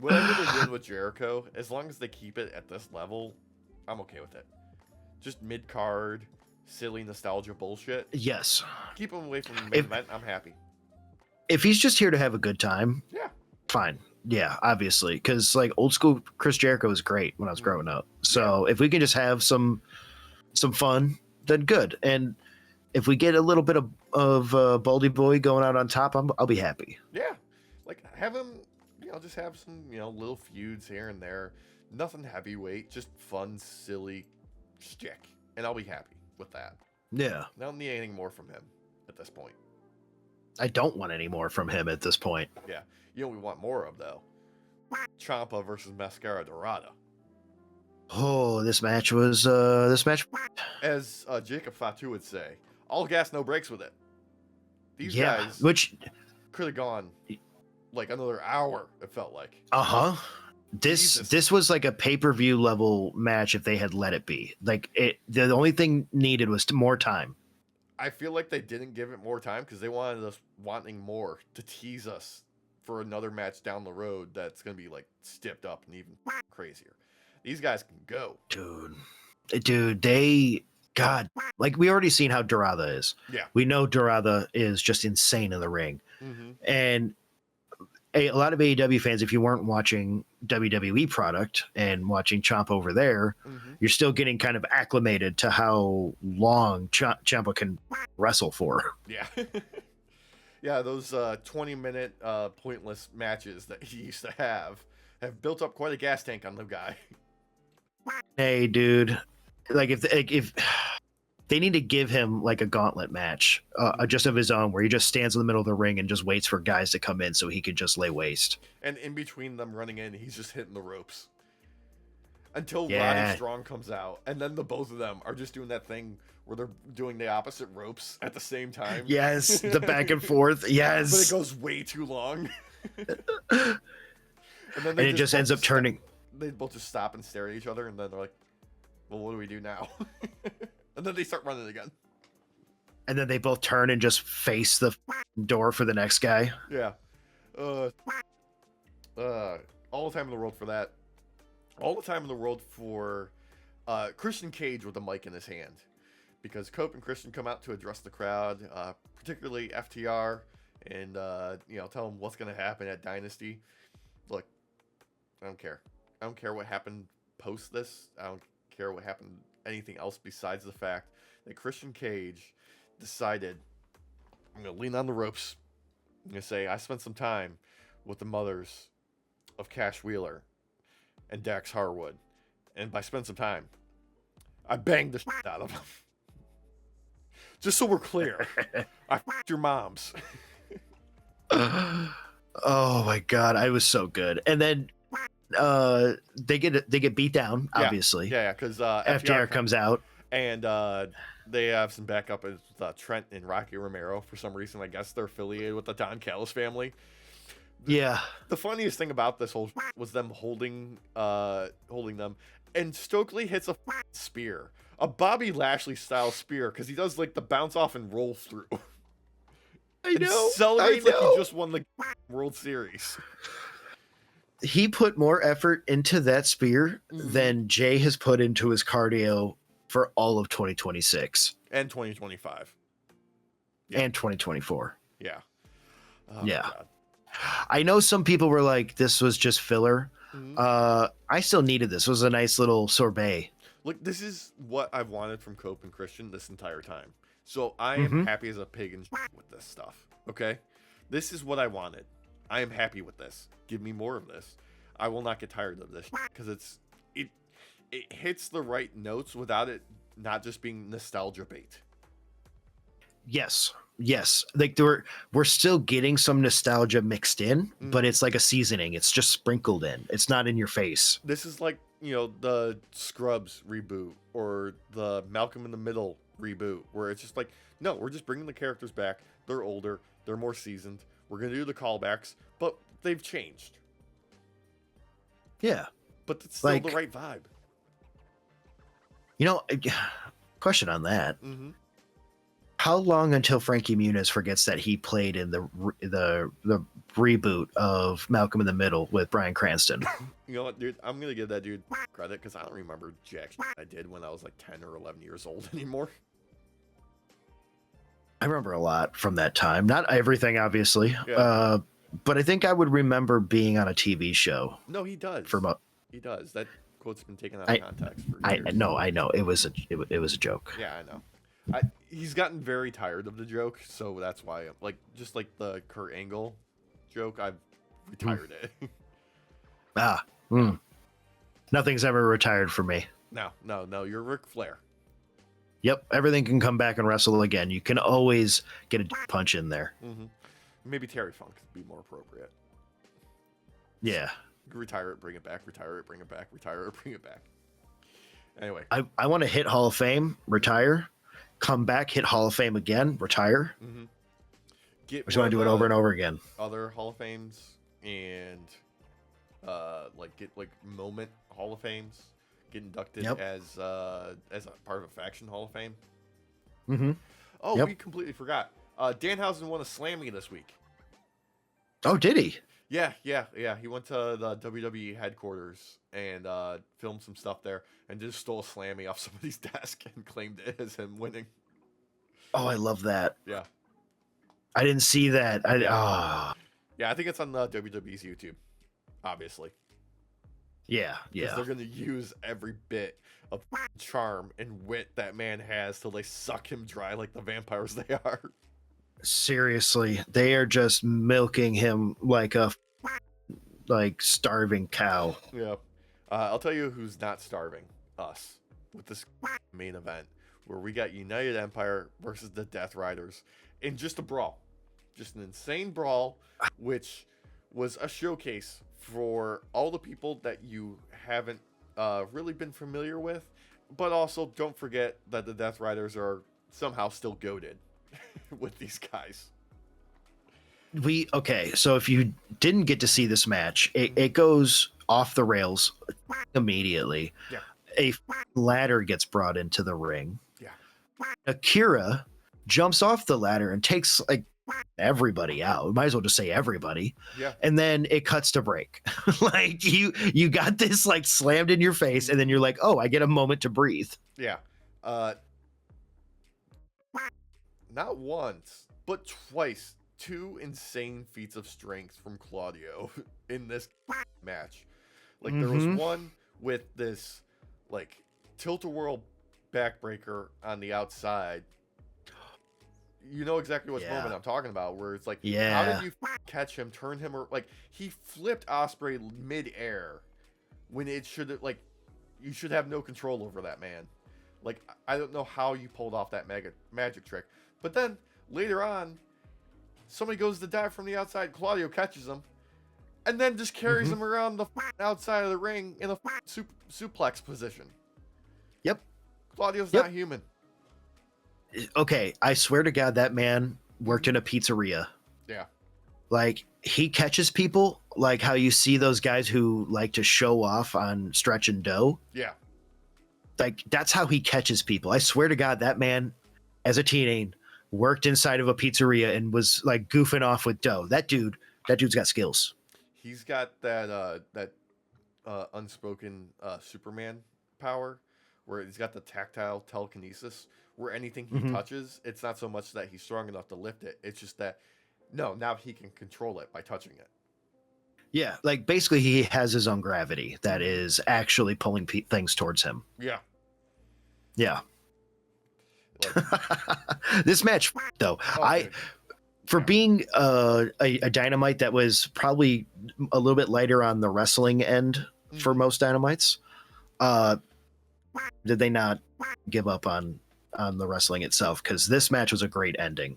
whatever they're doing with Jericho, as long as they keep it at this level, I'm okay with it. Just mid-card, silly nostalgia bullshit. Yes. Keep him away from the main event. I'm happy. If he's just here to have a good time, fine. Yeah, obviously. Because, like, old school Chris Jericho was great when I was growing up. So if we can just have some fun, then good. And if we get a little bit of Baldy Boy going out on top, I'll be happy. Yeah. Like, have him, just have some, little feuds here and there. Nothing heavyweight, just fun, silly shtick. And I'll be happy with that. Yeah. I don't need anything more from him at this point. I don't want any more from him at this point. Yeah. We want more of, though. Ciampa versus Mascara Dorada. Oh, this match. As Jacob Fatu would say, all gas, no brakes with it. These guys which could have gone like another hour, it felt like. This was like a pay-per-view level match if they had let it be. Like, the only thing needed was more time. I feel like they didn't give it more time because they wanted us wanting more to tease us for another match down the road that's going to be like stepped up and even crazier. These guys can go. Dude, like, we already seen how Dorada is. Yeah. We know Dorada is just insane in the ring. Mm-hmm. And a lot of AEW fans, if you weren't watching WWE product and watching Ciampa over there, you're still getting kind of acclimated to how long Ciampa can wrestle for. Yeah. Yeah, those 20-minute pointless matches that he used to have built up quite a gas tank on the guy. Hey, dude, like if they need to give him like a gauntlet match, just of his own, where he just stands in the middle of the ring and just waits for guys to come in so he could just lay waste. And in between them running in, he's just hitting the ropes until Roddy Strong comes out, and then the both of them are just doing that thing where they're doing the opposite ropes at the same time. Yes, the back and forth. Yes, but it goes way too long. and it just ends up turning. They both just stop and stare at each other, and then they're like, "Well, what do we do now?" And then they start running again. And then they both turn and just face the door for the next guy. Yeah. All the time in the world for that. All the time in the world for Christian Cage with a mic in his hand. Because Cope and Christian come out to address the crowd, particularly FTR, and tell them what's going to happen at Dynasty. Look, I don't care. I don't care what happened post this. I don't care what happened anything else besides the fact that Christian Cage decided, I'm going to lean on the ropes. I'm going to say, I spent some time with the mothers of Cash Wheeler and Dax Harwood. And by spend some time, I banged the shit out of them. Just so we're clear, I f***ed your moms. Oh my God, I was so good. And then they get beat down, obviously. Yeah, because FTR comes out. And they have some backup with Trent and Rocky Romero for some reason. I guess they're affiliated with the Don Callis family. Yeah. The funniest thing about this whole was them holding them. And Stokely hits a spear. A Bobby Lashley style spear, because he does like the bounce off and roll through. I know. Celebrates like he just won the World Series. He put more effort into that spear than Jay has put into his cardio for all of 2026 and 2025 and 2024. Yeah. Yeah. I know some people were like, this was just filler. I still needed this. It was a nice little sorbet. Look, this is what I've wanted from Cope and Christian this entire time. So I am happy as a pig and with this stuff. Okay? This is what I wanted. I am happy with this. Give me more of this. I will not get tired of this because it hits the right notes without it not just being nostalgia bait. Yes. Like we're still getting some nostalgia mixed in, but it's like a seasoning. It's just sprinkled in. It's not in your face. This is like, the Scrubs reboot or the Malcolm in the Middle reboot, where it's just like, no, we're just bringing the characters back. They're older. They're more seasoned. We're going to do the callbacks, but they've changed. Yeah. But it's still the right vibe. Question on that. How long until Frankie Muniz forgets that he played in the reboot of Malcolm in the Middle with Bryan Cranston? You know what, dude? I'm going to give that dude credit because I don't remember jack shit I did when I was like 10 or 11 years old anymore. I remember a lot from that time. Not everything, obviously. Yeah. But I think I would remember being on a TV show. No, he does. He does. That quote's been taken out of context for years. I know. It was a joke. Yeah, I know. He's gotten very tired of the joke, so that's why, just like the Kurt Angle joke, I've retired it. Nothing's ever retired for me. No, you're Ric Flair. Yep, everything can come back and wrestle again. You can always get a punch in there. Maybe Terry Funk would be more appropriate. Yeah. Retire it, bring it back, retire it, bring it back, retire it, bring it back. Anyway. I want to hit Hall of Fame, retire, come back, hit Hall of Fame again, retire. I just want to do it over and over again. Other Hall of Fames and get moment Hall of Fames, get inducted as a part of a faction Hall of Fame. We completely forgot. Danhausen won a Slammy this week. Oh, did he? Yeah. He went to the WWE headquarters and filmed some stuff there and just stole a Slammy off somebody's desk and claimed it as him winning. Oh, I love that. Yeah. I didn't see that. Yeah, I think it's on the WWE's YouTube, obviously. Yeah. Because they're going to use every bit of charm and wit that man has till they suck him dry like the vampires they are. Seriously, they are just milking him like a starving cow. Yeah. I'll tell you who's not starving us with this main event where we got United Empire versus the Death Riders in just a brawl. Just an insane brawl, which was a showcase for all the people that you haven't really been familiar with, but also don't forget that the Death Riders are somehow still goated with these guys. So if you didn't get to see this match, it goes off the rails immediately. Yeah. A ladder gets brought into the ring. Yeah. Akira jumps off the ladder and takes like everybody out. Might as well just say everybody. Yeah. And then it cuts to break. Like you got this like slammed in your face, and then you're like, oh, I get a moment to breathe. Yeah. Not once, but twice. 2 insane feats of strength from Claudio in this match. Like there was one with this like tilt-a-whirl backbreaker on the outside. You know exactly what moment I'm talking about, where it's like, how did you catch him, turn him, or like he flipped Osprey mid-air when it should like you should have no control over that man. Like I don't know how you pulled off that magic trick. But then later on, somebody goes to dive from the outside, Claudio catches him, and then just carries him around the outside of the ring in a suplex position. Yep. Claudio's not human. Okay, I swear to God, that man worked in a pizzeria. Yeah. Like, he catches people like how you see those guys who like to show off on Stretch and Dough. Yeah. Like, that's how he catches people. I swear to God, that man, as a teenager, worked inside of a pizzeria and was like goofing off with Dough. That dude's got skills. He's got that unspoken Superman power where he's got the tactile telekinesis where anything he touches, it's not so much that he's strong enough to lift it. It's just that, now he can control it by touching it. Yeah, like basically he has his own gravity that is actually pulling things towards him. Yeah. Yeah. Like, this match, though, for being a Dynamite that was probably a little bit lighter on the wrestling end for most Dynamites, did they not give up on the wrestling itself? Because this match was a great ending.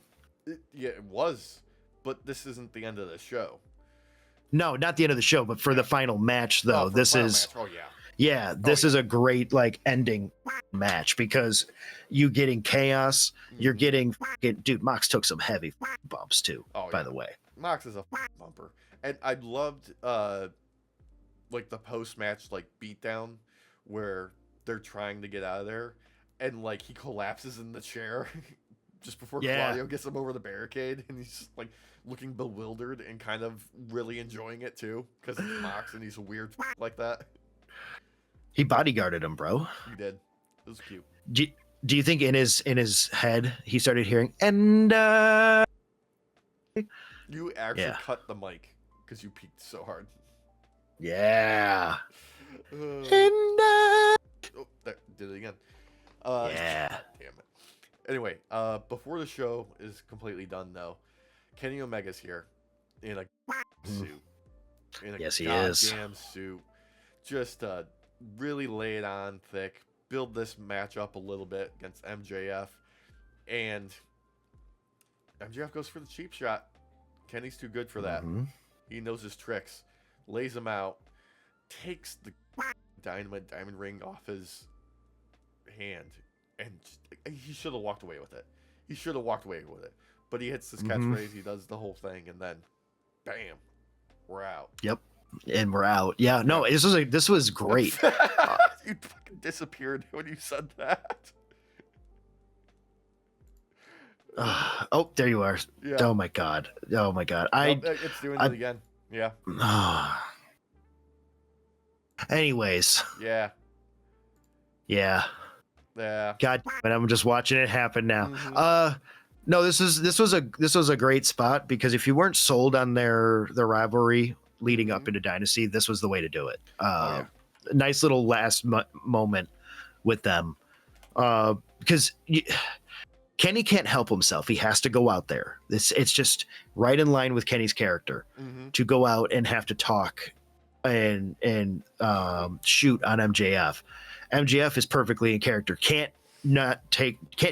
It was, but this isn't the end of the show. No, not the end of the show, but for the final match, though, this is. Match. Oh yeah. Yeah, this is a great like ending match because you getting chaos, you're getting dude. Mox took some heavy bumps too. By the way, Mox is a bumper, and I loved like the post match like beatdown where they're trying to get out of there, and like he collapses in the chair just before Claudio gets him over the barricade, and he's just, like looking bewildered and kind of really enjoying it too because it's Mox and he's weird like that. He bodyguarded him, bro. He did. It was cute. Do you think in his head he started hearing and you actually cut the mic because you peaked so hard. Yeah. That did it again. Yeah. Damn it. Anyway, before the show is completely done though, Kenny Omega's here in a suit. In a yes, he is. Goddamn suit. Just really lay it on thick, build this match up a little bit against MJF, and MJF goes for the cheap shot. Kenny's too good for that. He knows his tricks, lays him out, takes the diamond ring off his hand, and he should have walked away with it. But he hits this catchphrase, he does the whole thing, and then bam, we're out. Yep. And we're out. Yeah, no, this was great. You fucking disappeared when you said that. Oh, there you are. Yeah. Oh my god. It's doing it again. Yeah. Anyways. Yeah. God, but I'm just watching it happen now. No, this was a great spot, because if you weren't sold on their rivalry leading up into Dynasty, this was the way to do it. Nice little last moment with them, because Kenny can't help himself. He has to go out there. It's just right in line with Kenny's character to go out and have to talk and shoot on MJF. MJF is perfectly in character. Can't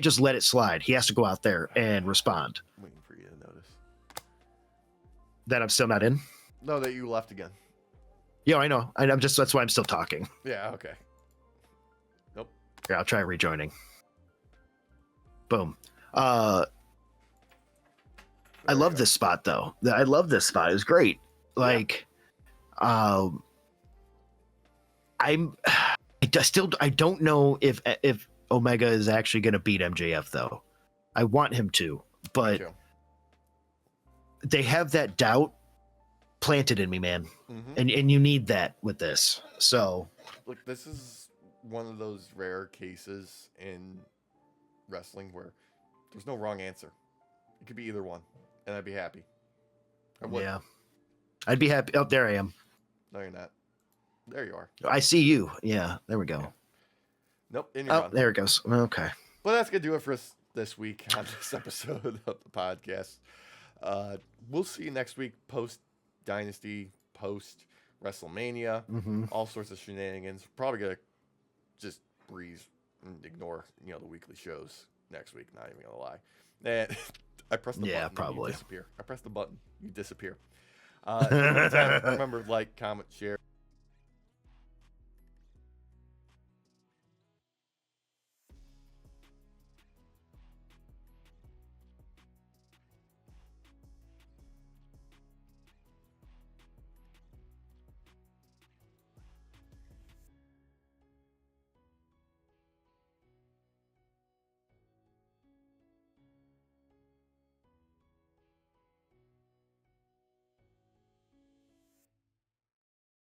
just let it slide. He has to go out there and respond. I'm waiting for you to notice that I'm still not in. No, that you left again. Yeah, I know. That's why I'm still talking. Yeah. Okay. Nope. Yeah, I'll try rejoining. Boom. I love this spot though. I love this spot. It was great. Like, I don't know if Omega is actually going to beat MJF though. I want him to, but they have that doubt planted in me, man. And you need that with this. So look, this is one of those rare cases in wrestling where there's no wrong answer. It could be either one, and I'd be happy. Yeah, I'd be happy. Oh, there I am. No, you're not. There you are. I see you. Yeah, there we go. Yeah. Nope. In your run. There it goes. Okay. Well, that's gonna do it for us this week on this episode of the podcast. We'll see you next week, post Dynasty, post WrestleMania, all sorts of shenanigans. Probably gonna just breeze and ignore the weekly shows next week. Not even gonna lie. And I pressed the button. Probably. You disappear. I pressed the button. You disappear. Remember, like, comment, share.